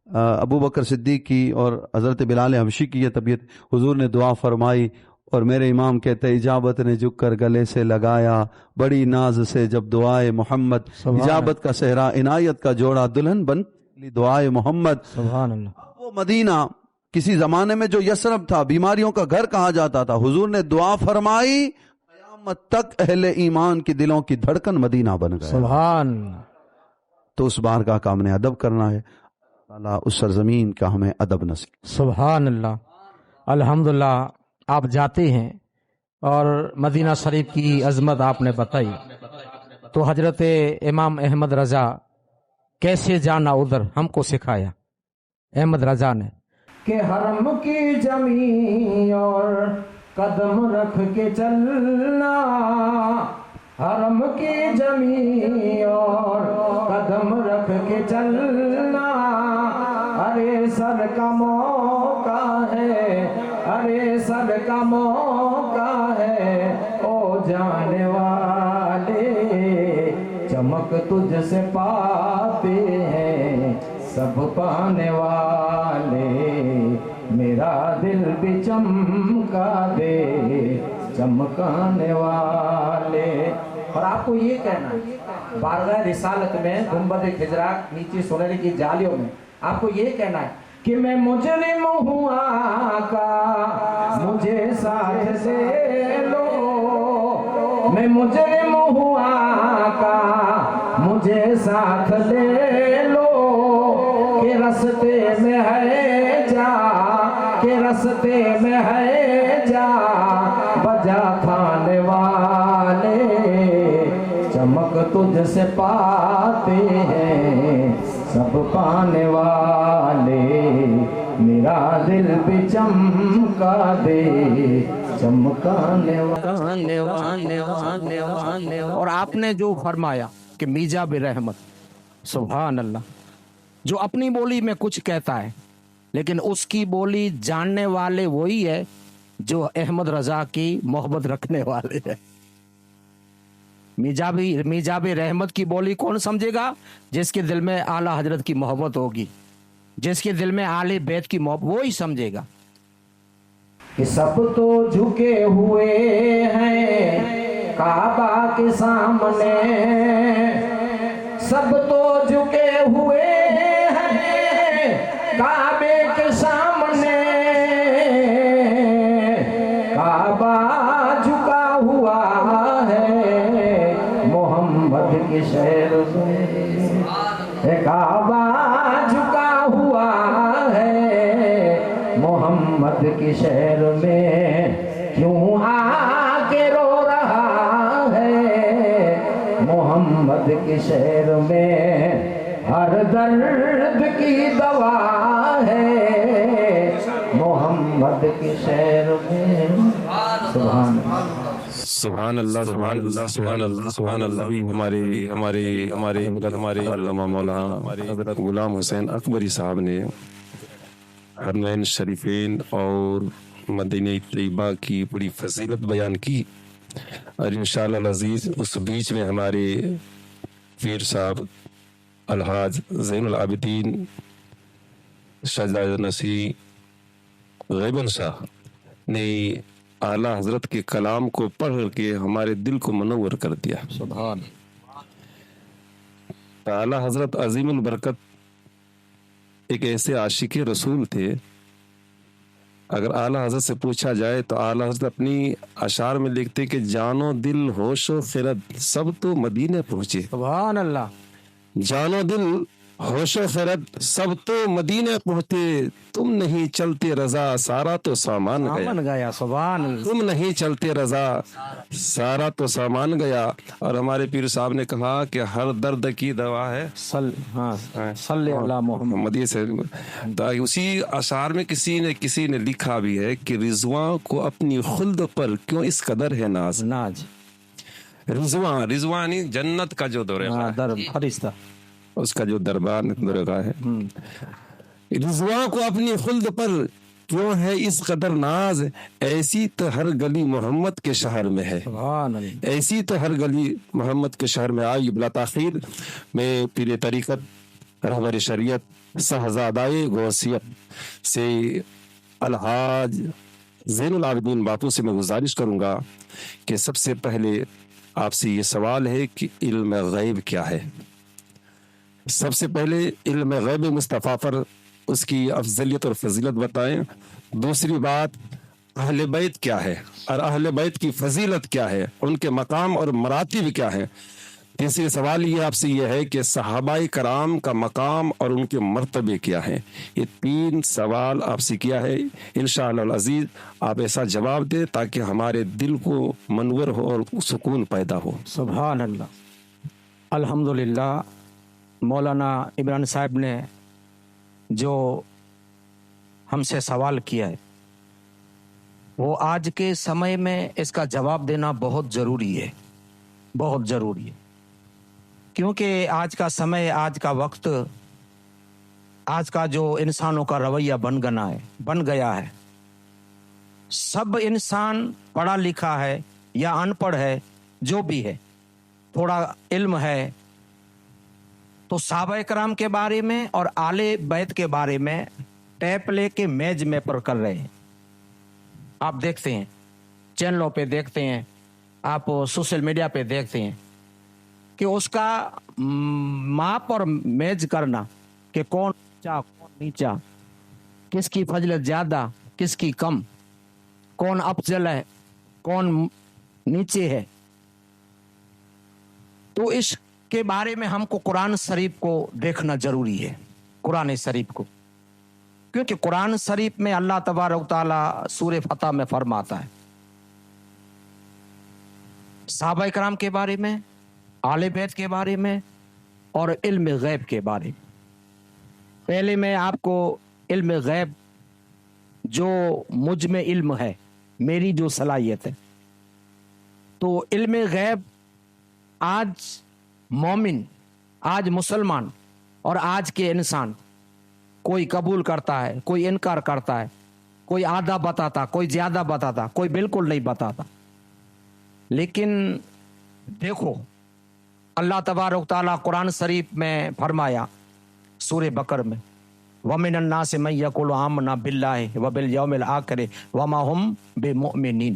ابو بکر صدیق کی اور حضرت بلال حبشی کی یہ طبیعت، حضور نے دعا فرمائی اور میرے امام کہتے اجابت نے جھک کر گلے سے لگایا، بڑی ناز سے جب دعائے محمد، اجابت کا صحرا عنایت کا جوڑا، دلہن بن دعائے محمد. سبحان اللہ. وہ مدینہ کسی زمانے میں جو یثرب تھا، بیماریوں کا گھر کہا جاتا تھا، حضور نے دعا فرمائی، قیامت تک اہل ایمان کی دلوں کی دھڑکن مدینہ بن گیا. سبحان. تو اس بارگاہ کا ہم نے ادب کرنا ہے. اللہ اس سرزمین کا ہمیں ادب نصیب. سبحان اللہ. الحمدللہ آپ جاتے ہیں اور مدینہ شریف کی عظمت آپ نے بتائی، تو حضرت امام احمد رضا کیسے جانا ادھر ہم کو سکھایا. احمد رضا نے کہ حرم کی زمین اور قدم رکھ کے چلنا، حرم کی زمین اور قدم رکھ کے چلنا، ارے سر کا موقع ہے، ارے سر کا موقع ہے، او جانے والے چمک تجھ سے پاتے ہیں سب پانے والے، میرا دل بھی چمکا دے چمکانے والے. اور آپ کو یہ کہنا ہے بارگاہ رسالت میں گنبد خضرا نیچے سنہری کی جالیوں میں آپ کو یہ کہنا ہے کہ میں مجرم ہوں آقا مجھے ساتھ سے لو، میں مجرم ہوں آقا مجھے ساتھ لے لو، کہ رستے میں ہے جا، کہ رستے میں ہے جا، بجا کھانے والے چمک تجھ سے پاتے ہیں سب پانے والے، میرا دل بھی چمکا دے چمکانے والے. اور آپ نے جو فرمایا کہ میجاب رحمت، سبحان اللہ، جو اپنی بولی میں کچھ کہتا ہے لیکن اس کی بولی جاننے والے وہی ہے جو احمد رضا کی محبت رکھنے والے ہیں. میجاب رحمت کی بولی کون سمجھے گا؟ جس کے دل میں اعلیٰ حضرت کی محبت ہوگی، جس کے دل میں اہل بیت کی محبت، وہی سمجھے گا. کہ سب تو جھکے ہوئے ہیں کعبہ کے سامنے سب تو جھکے ہوئے ہیں کعبے کے سامنے، کعبہ جھکا ہوا ہے محمد کے شہر میں، کعبہ جھکا ہوا ہے محمد کے شہر میں، کیوں آ کے رو رہا ہے محمد کے شہر میں، ہر درد کی دوا ہے محمد کے شہر میں۔ سبحان اللہ، سبحان اللہ، سبحان اللہ، سبحان اللہ، سبحان اللہ۔ ہمارے علامہ مولانا حضرت غلام حسین اکبری صاحب نے حرمین شریفین اور مدینہ طیبہ کی بڑی فضیلت بیان کی، اور انشاءاللہ العزیز اس بیچ میں ہمارے پیر صاحب الحاج زین العابدین شہزادہ نصری غیبن صاحب نے اعلیٰ حضرت کے کلام کو پڑھ کے ہمارے دل کو منور کر دیا۔ سبحان اعلیٰ حضرت عظیم البرکت ایک ایسے عاشق رسول تھے، اگر اعلیٰ حضرت سے پوچھا جائے تو اعلیٰ حضرت اپنی اشعار میں لکھتے کہ جان و دل ہوش و خرد سب تو مدینے پہنچے، سبحان اللہ، جان و دل ہوش و خرد سب تو مدینے پہنچے، تم نہیں چلتے رضا سارا تو سامان گیا، سامان گیا، سبحان اللہ، تم نہیں چلتے رضا سارا تو سامان گیا۔ اور ہمارے پیر صاحب نے کہا کہ ہر درد کی دوا ہے صلی علی محمد۔ محمدی سے، اسی اشعار میں کسی نے لکھا بھی ہے کہ رضواں کو اپنی خلد پر کیوں اس قدر ہے ناز، ناز، رضوانی جنت کا جو درگاہ در فرشتہ، اس کا جو دربار درگاہ ہے، رضواں کو اپنی خلد پر کیوں ہے اس قدر ناز، ایسی تو ہر گلی محمد کے شہر میں ہے، سبحان اللہ، ایسی تو ہر گلی محمد کے شہر میں آئی۔ بلا تاخیر میں پیر طریقت رہبر شریعت صاحبزادہ غوثیت سے الحاج زین العابدین باپو سے میں گزارش کروں گا کہ سب سے پہلے آپ سے یہ سوال ہے کہ علم غیب کیا ہے؟ سب سے پہلے علم غیب مصطفیٰ پر اس کی افضلیت اور فضیلت بتائیں۔ دوسری بات، اہل بیت کیا ہے اور اہل بیت کی فضیلت کیا ہے، ان کے مقام اور مراتب کیا ہے۔ تیسری سوال یہ آپ سے یہ ہے کہ صحابہ کرام کا مقام اور ان کے مرتبے کیا ہیں۔ یہ تین سوال آپ سے کیا ہے، انشاءاللہ العزیز آپ ایسا جواب دیں تاکہ ہمارے دل کو منور ہو اور سکون پیدا ہو۔ سبحان اللہ، الحمدللہ۔ مولانا عمران صاحب نے جو ہم سے سوال کیا ہے وہ آج کے سمے میں اس کا جواب دینا بہت ضروری ہے، بہت ضروری ہے، کیونکہ آج کا سمے، آج کا وقت، آج کا جو انسانوں کا رویہ بن گیا ہے، سب انسان پڑھا لکھا ہے یا ان پڑھ ہے، جو بھی ہے، تھوڑا علم ہے تو صحابہ کرام کے بارے میں اور آل بیت کے بارے میں ٹیپ لے کے میز میں پر کر رہے ہیں۔ آپ دیکھتے ہیں، چینلوں پہ دیکھتے ہیں، آپ سوشل میڈیا پہ دیکھتے ہیں کہ اس کا ماپ اور میز کرنا کہ کون اونچا کون نیچا، کس کی فضیلت زیادہ کس کی کم، کون افضل ہے کون نیچے ہے، تو اس کے بارے میں ہم کو قرآن شریف کو دیکھنا ضروری ہے، قرآن شریف کو، کیونکہ قرآن شریف میں اللہ تبارک و تعالیٰ سورہ فتح میں فرماتا ہے صحابہ کرام کے بارے میں، آل بیت کے بارے میں اور علم غیب کے بارے میں۔ پہلے میں آپ کو علم غیب جو مجھ میں علم ہے، میری جو صلاحیت ہے، تو علم غیب آج مومن، آج مسلمان اور آج کے انسان کوئی قبول کرتا ہے، کوئی انکار کرتا ہے، کوئی آدھا بتاتا، کوئی زیادہ بتاتا، کوئی بالکل نہیں بتاتا۔ لیکن دیکھو اللہ تبارک تعالیٰ قرآن شریف میں فرمایا سورہ بقرہ میں، وَمِنَ النَّاسِ مَن يَقُولُ آمَنَّا بِاللَّهِ وَبِالْيَوْمِ الْآخِرِ وَمَا هُمْ بِمُؤْمِنِينَ۔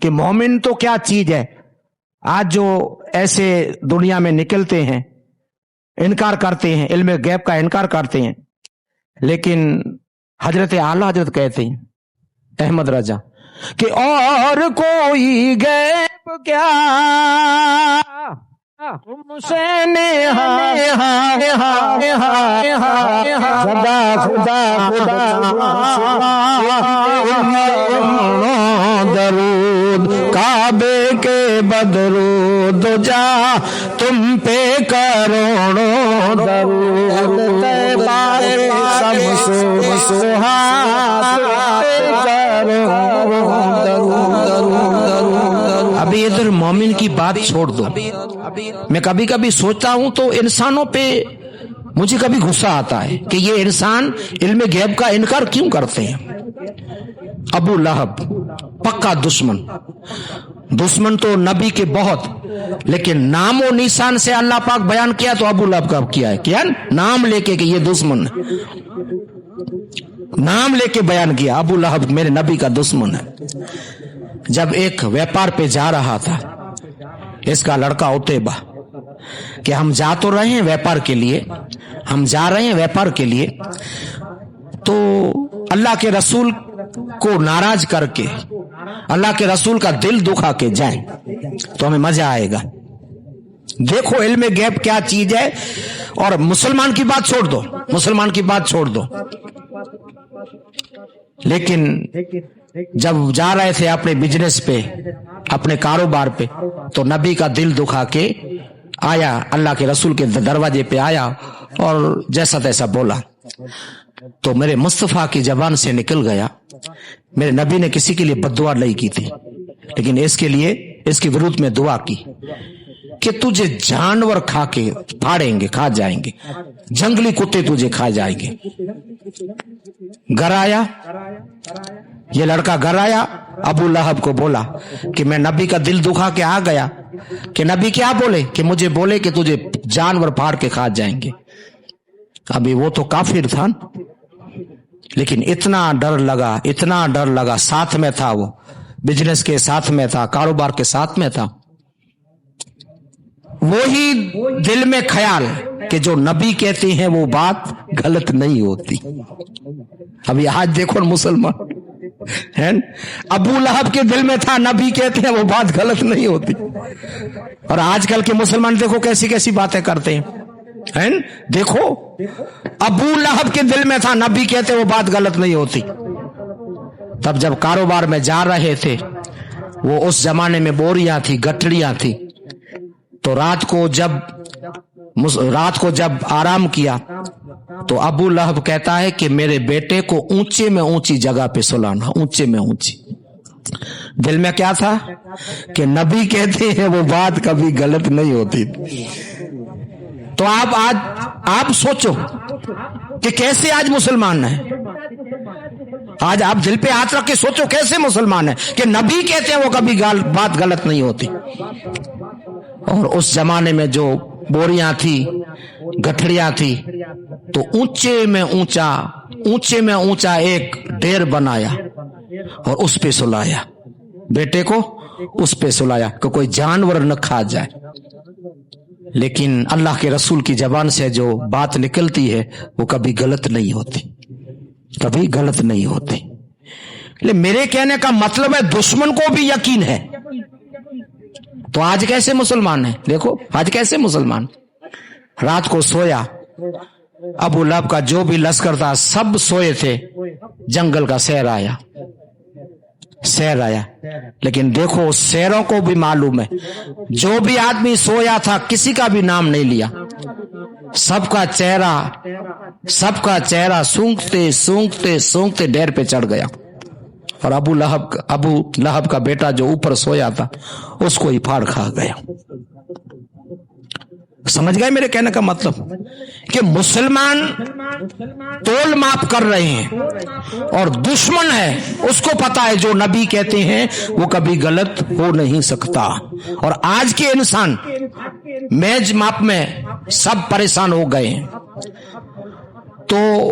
کہ مومن تو کیا چیز ہے. آج جو ایسے دنیا میں نکلتے ہیں انکار کرتے ہیں, علم غیب کا انکار کرتے ہیں, لیکن حضرت اعلیٰ حضرت کہتے ہیں احمد رضا کہ اور کوئی غیب کیا حسین درود کعبے کے بدرود جا تم پہ کروڑوں درود ابھی ادھر مومن کی بات چھوڑ دو. میں کبھی کبھی سوچتا ہوں تو انسانوں پہ مجھے کبھی غصہ آتا ہے کہ یہ انسان علم غیب کا انکار کیوں کرتے ہیں. ابو لہب پکا دشمن تو نبی کے بہت, لیکن نام و نشان سے اللہ پاک بیان کیا تو ابو لہب کا کیا ہے, کیا نام لے کے کہ یہ دشمن ہے, نام لے کے بیان کیا ابو لہب میرے نبی کا دشمن ہے. جب ایک ویپار پہ جا رہا تھا اس کا لڑکا عتیبہ کہ ہم جا تو رہے ہیں ویپار کے لیے, ہم جا رہے ہیں ویپار کے لیے, تو اللہ کے رسول کو ناراض کر کے اللہ کے رسول کا دل دکھا کے جائیں تو ہمیں مزہ آئے گا. دیکھو علم غیب کیا چیز ہے. اور مسلمان کی بات چھوڑ دو, مسلمان کی بات چھوڑ دو, لیکن جب جا رہے تھے اپنے بزنس پہ اپنے کاروبار پہ تو نبی کا دل دکھا کے آیا, اللہ کے رسول کے دروازے پہ آیا اور جیسا تیسا بولا تو میرے مصطفیٰ کی زبان سے نکل گیا. میرے نبی نے کسی کے لیے بد دعا نہیں کی تھی, لیکن اس کے لیے اس کے ورود میں دعا کی کہ تجھے جانور کھا کے پھاڑیں گے, کھا جائیں گے, جنگلی کتے تجھے کھا جائیں گے. گھر آیا, یہ لڑکا گھر آیا, ابو لہب کو بولا کہ میں نبی کا دل دکھا کے آ گیا. کہ نبی کیا بولے؟ کہ مجھے بولے کہ تجھے جانور پھاڑ کے کھا جائیں گے. ابھی وہ تو کافر تھا, لیکن اتنا ڈر لگا, ساتھ میں تھا, وہ بزنس کے ساتھ میں تھا, کاروبار کے ساتھ میں تھا. وہی دل میں خیال کہ جو نبی کہتے ہیں وہ بات غلط نہیں ہوتی. ابھی آج دیکھو مسلمان ہیں, ابو لہب کے دل میں تھا نبی کہتے ہیں وہ بات غلط نہیں ہوتی, اور آج کل کے مسلمان دیکھو کیسی کیسی باتیں کرتے ہیں. دیکھو ابو لہب کے دل میں تھا نبی کہتے وہ بات غلط نہیں ہوتی. تب جب کاروبار میں جا رہے تھے, وہ اس زمانے میں بوریاں تھی, گٹڑیاں تھی, تو رات کو جب آرام کیا تو ابو لہب کہتا ہے کہ میرے بیٹے کو اونچے میں اونچی جگہ پہ سلانا, اونچے میں اونچی. دل میں کیا تھا کہ نبی کہتے ہیں وہ بات کبھی غلط نہیں ہوتی. تو آپ سوچو کہ کیسے آج مسلمان ہیں. آج آپ دل پہ ہاتھ رکھ کے سوچو کیسے مسلمان ہیں کہ نبی کہتے ہیں وہ کبھی بات غلط نہیں ہوتی. اور اس زمانے میں جو بوریاں تھی, گٹھڑیاں تھی, تو اونچے میں اونچا ایک ڈیر بنایا اور اس پہ سلایا, بیٹے کو اس پہ سلایا کہ کوئی جانور نہ کھا جائے. لیکن اللہ کے رسول کی زبان سے جو بات نکلتی ہے وہ کبھی غلط نہیں ہوتی, کبھی غلط نہیں ہوتی. لیکن میرے کہنے کا مطلب ہے دشمن کو بھی یقین ہے. تو آج کیسے مسلمان ہیں؟ دیکھو آج کیسے مسلمان. رات کو سویا, ابو لہب کا جو بھی لشکر تھا سب سوئے تھے, جنگل کا سیر آیا, لیکن دیکھو سیروں کو بھی معلوم ہے جو بھی آدمی سویا تھا کسی کا بھی نام نہیں لیا, سب کا چہرہ سونگتے ڈیر پہ چڑھ گیا. اور ابو لہب کا بیٹا جو اوپر سویا تھا اس کو ہی پھاڑ کھا گیا. سمجھ گئے میرے کہنے کا مطلب کہ مسلمان تول ماپ کر رہے ہیں, اور دشمن ہے اس کو پتا ہے جو نبی کہتے ہیں وہ کبھی غلط ہو نہیں سکتا. اور آج کے انسان میج ماپ میں سب پریشان ہو گئے ہیں. تو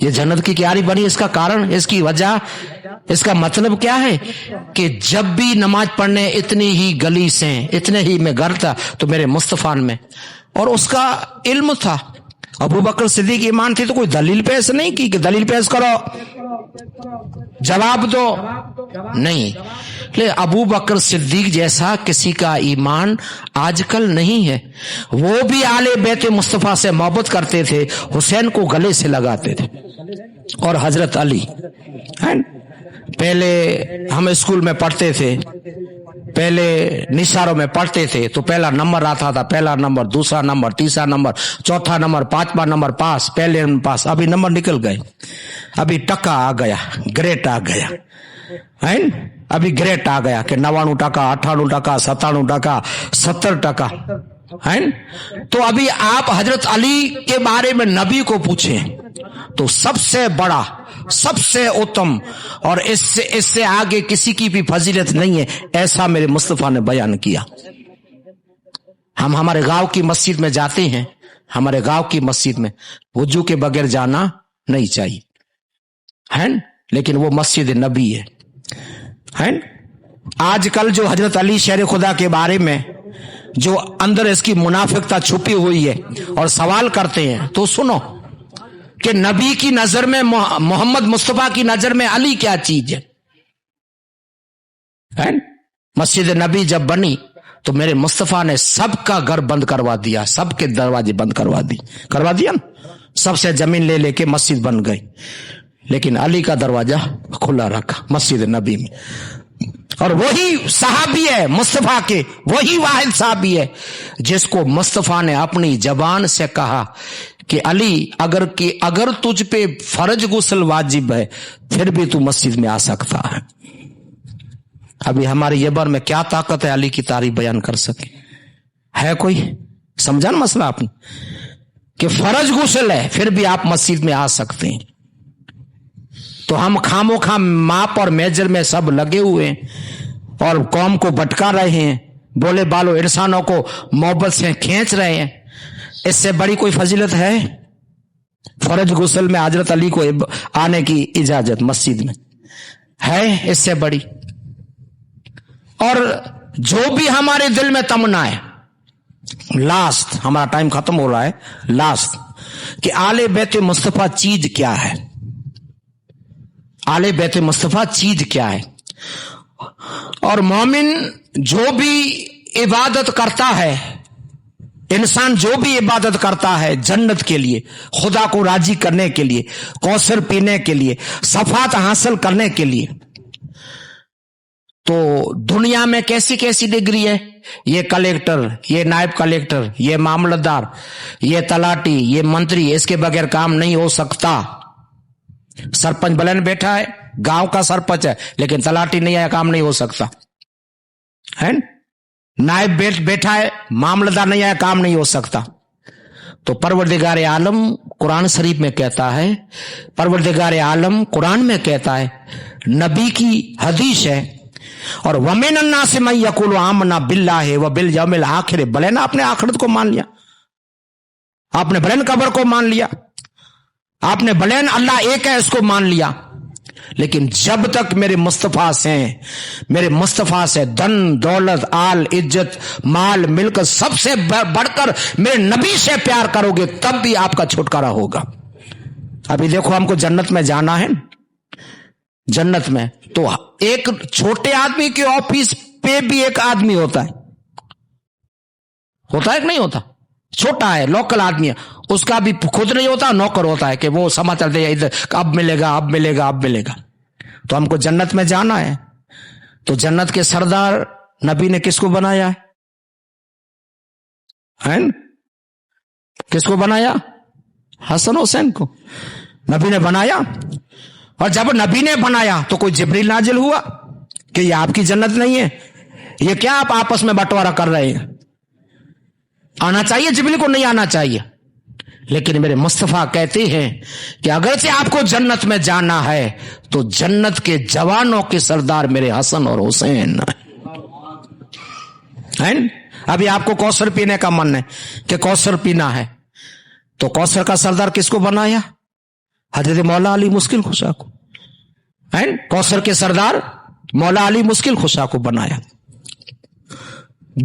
یہ جنت کی کیاری بنی، اس کا کارن، اس کی وجہ، اس کا مطلب کیا ہے کہ جب بھی نماز پڑھنے اتنی ہی گلی سے، اتنے ہی میں گھر تھا تو میرے مصطفیٰ میں، اور اس کا علم تھا. ابو بکر صدیق ایمان تھی تو کوئی دلیل پیش نہیں کی کہ دلیل پیش کرو، جواب دو، نہیں. لے ابو بکر صدیق جیسا کسی کا ایمان آج کل نہیں ہے. وہ بھی آل بیت مصطفیٰ سے محبت کرتے تھے، حسین کو گلے سے لگاتے تھے. اور حضرت علی، پہلے ہم اسکول میں پڑھتے تھے، پہلے نثاروں میں پڑھتے تھے تو پہلا نمبر آتا تھا، پہلا نمبر، دوسرا نمبر، تیسرا نمبر، چوتھا نمبر، پانچواں نمبر پاس، پہلے پاس. ابھی نمبر نکل گئے، ابھی ٹکا آ گیا، گریٹ آ گیا، ابھی گریٹ آ گیا کہ 99%، 98%، 97%، 70%. تو ابھی آپ حضرت علی کے بارے میں نبی کو پوچھیں تو سب سے بڑا، سب سے اتم، اور اس سے آگے کسی کی بھی فضیلت نہیں ہے، ایسا میرے مصطفیٰ نے بیان کیا. ہم ہمارے گاؤں کی مسجد میں جاتے ہیں، ہمارے گاؤں کی مسجد میں وضو کے بغیر جانا نہیں چاہیے، لیکن وہ مسجد نبی ہے. آج کل جو حضرت علی شیر خدا کے بارے میں جو اندر اس کی منافقتا چھپی ہوئی ہے اور سوال کرتے ہیں، تو سنو کہ نبی کی نظر میں، محمد مصطفیٰ کی نظر میں علی کیا چیز ہے؟ مسجد نبی جب بنی تو میرے مصطفیٰ نے سب کا گھر بند کروا دیا، سب کے دروازے بند کروا دیا نا، سب سے زمین لے کے مسجد بن گئی، لیکن علی کا دروازہ کھلا رکھا مسجد نبی میں. اور وہی صحابی ہے مصطفیٰ کے، وہی واحد صحابی ہے جس کو مصطفیٰ نے اپنی زبان سے کہا کہ علی اگر تجھ پہ فرض غسل واجب ہے پھر بھی تو مسجد میں آ سکتا ہے. ابھی ہماری زبان میں کیا طاقت ہے علی کی تعریف بیان کر سکے؟ ہے کوئی؟ سمجھا نا مسئلہ آپ نے کہ فرض غسل ہے پھر بھی آپ مسجد میں آ سکتے ہیں. تو ہم خامو خام ماپ اور میجر میں سب لگے ہوئے ہیں اور قوم کو بھٹکا رہے ہیں، بولے بالو انسانوں کو محبت سے کھینچ رہے ہیں. اس سے بڑی کوئی فضیلت ہے؟ فرض غسل میں حضرت علی کو آنے کی اجازت مسجد میں ہے؟ اس سے بڑی؟ اور جو بھی ہمارے دل میں تمنا ہے، لاسٹ، ہمارا ٹائم ختم ہو رہا ہے، لاسٹ، کہ آل بیت مصطفیٰ چیز کیا ہے؟ آل بیت مصطفیٰ چیز کیا ہے؟ اور مومن جو بھی عبادت کرتا ہے، انسان جو بھی عبادت کرتا ہے جنت کے لیے، خدا کو راضی کرنے کے لیے، کوثر پینے کے لیے، صفات حاصل کرنے کے لیے، تو دنیا میں کیسی کیسی ڈگری ہے، یہ کلیکٹر، یہ نائب کلیکٹر، یہ معاملتدار، یہ تلاٹی، یہ منتری، اس کے بغیر کام نہیں ہو سکتا. سرپنچ بلین بیٹھا ہے، گاؤں کا سرپنچ ہے، لیکن تلاٹی نہیں ہے، کام نہیں ہو سکتا ہے. نائب بیٹھا ہے، معاملتدار نہیں ہے، کام نہیں ہو سکتا. تو پروردگار عالم قرآن شریف میں کہتا ہے، پروردگار عالم قرآن میں کہتا ہے، نبی کی حدیث ہے، اور وَمِنَ النَّاسِ مَن يَقُولُ آمَنَّا بِاللَّهِ وَبِالْيَوْمِ الْآخِرِ. بلین آپ نے آخرت کو مان لیا، آپ نے بلین قبر کو مان لیا، آپ نے بلین اللہ ایک ہے اس کو مان لیا، لیکن جب تک میرے مصطفیٰ سے دن، دولت، آل، عزت، مال، ملکت، سب سے بڑھ کر میرے نبی سے پیار کرو گے تب بھی آپ کا چھٹکارا ہوگا. ابھی دیکھو ہم کو جنت میں جانا ہے، جنت میں تو ایک چھوٹے آدمی کے آفس پہ بھی ایک آدمی ہوتا ہے کہ نہیں ہوتا؟ چھوٹا ہے، لوکل آدمی ہے، اس کا بھی خود نہیں ہوتا، نوکر ہوتا ہے کہ وہ سماچار دے ادھر اب ملے گا، اب ملے گا، اب ملے گا. تو ہم کو جنت میں جانا ہے، تو جنت کے سردار نبی نے کس کو بنایا ہے؟ کس کو بنایا؟ حسن حسین کو نبی نے بنایا. اور جب نبی نے بنایا تو کوئی جبریل نازل ہوا کہ یہ آپ کی جنت نہیں ہے، یہ کیا آپ آپس میں بٹوارا کر رہے ہیں؟ آنا چاہیے جبریل کو، نہیں آنا چاہیے. لیکن میرے مصطفیٰ کہتے ہیں کہ اگرچہ آپ کو جنت میں جانا ہے تو جنت کے جوانوں کے سردار میرے حسن اور حسین ہیں. ابھی آپ کو کوثر پینے کا من ہے کہ کوثر پینا ہے، تو کوثر کا سردار کس کو بنایا؟ حضرت مولا علی مشکل خشا کو، کوثر کے سردار مولا علی مشکل خشا کو بنایا.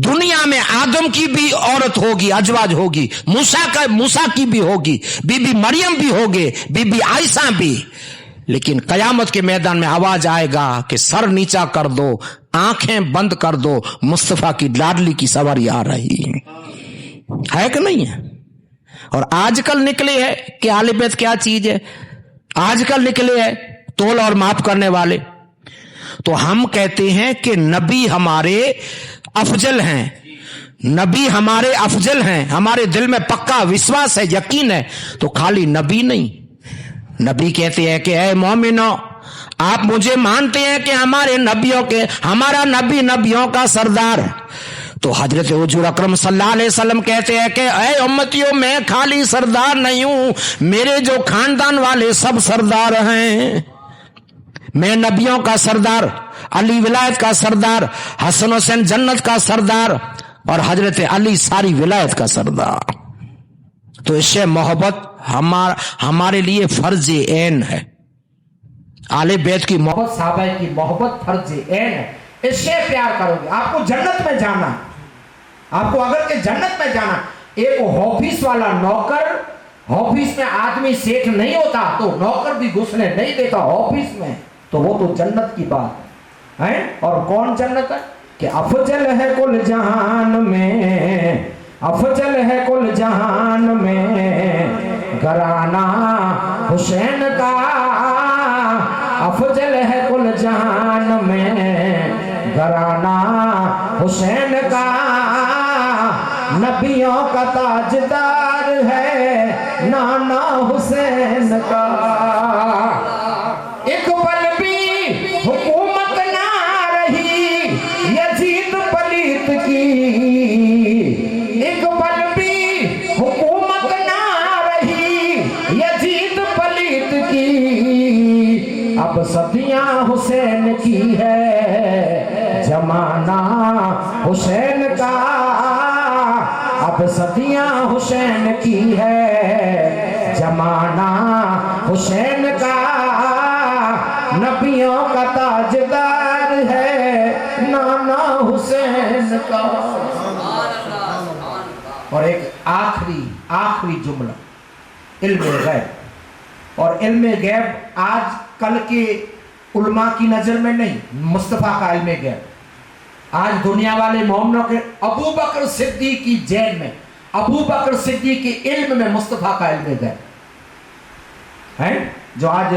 دنیا میں آدم کی بھی عورت ہوگی، ازواج ہوگی، موسیٰ کی بھی ہوگی، بی بی مریم بھی ہوگی، بی بی عائشہ بھی، لیکن قیامت کے میدان میں آواز آئے گا کہ سر نیچا کر دو، آنکھیں بند کر دو، مصطفیٰ کی لاڈلی کی سواری آ رہی ہے کہ نہیں ہے؟ اور آج کل نکلے ہے کہ اہل بیت کیا چیز ہے، آج کل نکلے ہے تول اور ماپ کرنے والے. تو ہم کہتے ہیں کہ نبی ہمارے افضل ہیں، نبی ہمارے افضل ہیں، ہمارے دل میں پکا وشواس ہے، یقین ہے. تو خالی نبی نہیں، نبی کہتے ہیں کہ اے مومنو آپ مجھے مانتے ہیں کہ ہمارا نبی نبیوں کا سردار. تو حضرت حضور اکرم صلی اللہ علیہ وسلم کہتے ہیں کہ اے امتیوں میں خالی سردار نہیں ہوں، میرے جو خاندان والے سب سردار ہیں. میں نبیوں کا سردار، علی ولایت کا سردار، حسن حسین جنت کا سردار، اور حضرت علی ساری ولایت کا سردار. تو اس سے محبت ہمارے لیے فرض عین ہے. آل بیت کی محبت، صحابہ کی محبت فرض عین ہے. اس سے پیار کرو گے، آپ کو جنت میں جانا، آپ کو اگر کہ جنت میں جانا. ایک آفس والا نوکر، آفس میں آدمی سیٹھ نہیں ہوتا تو نوکر بھی گھسنے نہیں دیتا آفس میں، تو وہ تو جنت کی بات ہے. اور کون جنت ہے کہ افضل ہے کل جہان میں، افضل ہے کل جہان میں گھرانہ حسین کا، افضل ہے کل جہان میں گھرانہ حسین کا، نبیوں کا تاجدار ہے نانا حسین کا. ایک پل بھی حکومت نہ رہی یزید پلیت کی، ایک پل بھی حکومت نہ رہی یزید پلیت کی، اب صدیاں حسین کی ہے زمانہ حسین کا، اب صدیاں حسین کی ہے زمانہ حسین کا، نبیوں کا تاجدار ہے نانا حسین کا. اور ایک آخری جملہ، علم غیب. اور علم غیب آج کل کے علماء کی نظر میں نہیں، مصطفیٰ کا علم غیب آج دنیا والے مومنوں کے، ابو بکر صدیق کی جیل میں، ابو بکر صدیق کے علم میں مصطفیٰ کا علم غیب ہے. جو آج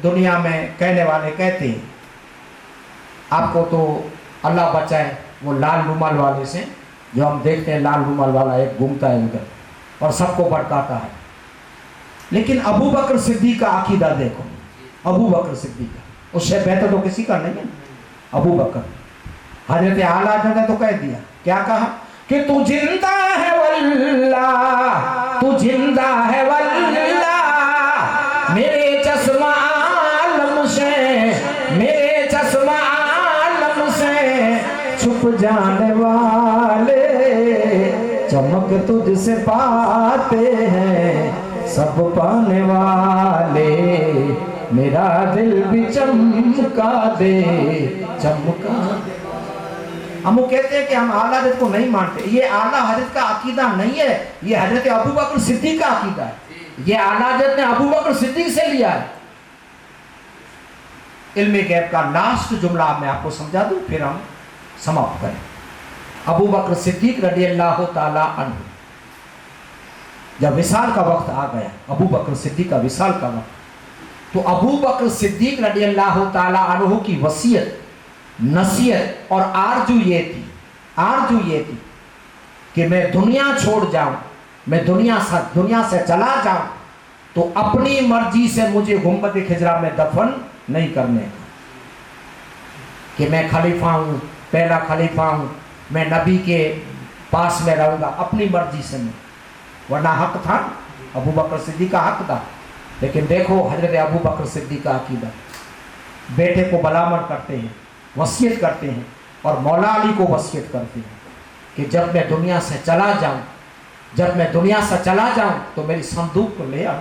دنیا میں کہنے والے کہتے ہیں آپ کو تو اللہ بچائے وہ لال رومال والے سے، جو ہم دیکھتے ہیں لال رومال والا ایک گھومتا ہے ادھر اور سب کو بھڑکاتا ہے. لیکن ابو بکر صدیق کا عقیدہ دیکھو، ابو بکر صدیق کا، اس سے بہتر تو کسی کا نہیں ہے. ابو بکر حضرت اعلیٰ نے تو کہہ دیا، کیا کہا کہ تو زندہ ہے واللہ، تو زندہ ہے واللہ، میرے چشمہ عالم سے، میرے چشمہ عالم سے چھپ جانے والے، چمک تجھ سے پاتے ہیں سب پانے والے، میرا دل بھی چمکا دے چمکا دے. ہم وہ کہتے ہیں کہ ہم اعلیٰ حضرت کو نہیں مانتے، یہ اعلیٰ حضرت کا عقیدہ نہیں ہے، یہ حضرت ابو بکر صدیق کا عقیدہ ہے. یہ اعلیٰ حضرت نے ابو بکر صدیق سے لیا ہے. علم غیب کا لاسٹ جملہ میں آپ کو سمجھا دوں پھر ہم سماپت کریں. ابو بکر صدیق رضی اللہ تعالی عنہ جب وصال کا وقت آ گیا، ابو بکر صدیق کا وصال کا وقت، تو ابو بکر صدیق رضی اللہ تعالی عنہ کی وصیت، نصیحت اور آرزو یہ تھی کہ میں دنیا چھوڑ جاؤں، میں دنیا سے چلا جاؤں تو اپنی مرضی سے مجھے گنبد خضرا میں دفن نہیں کرنے کا، کہ میں خلیفہ ہوں، پہلا خلیفہ ہوں، میں نبی کے پاس میں رہوں گا اپنی مرضی سے نہیں. ورنہ حق تھا، ابو بکر صدیق کا حق تھا. لیکن دیکھو حضرت ابو بکر صدیق کا عقیدہ، بیٹے کو بلامر کرتے ہیں، وصیت کرتے ہیں، اور مولا علی کو وصیت کرتے ہیں کہ جب میں دنیا سے چلا جاؤں تو میری صندوق کو لے آؤں.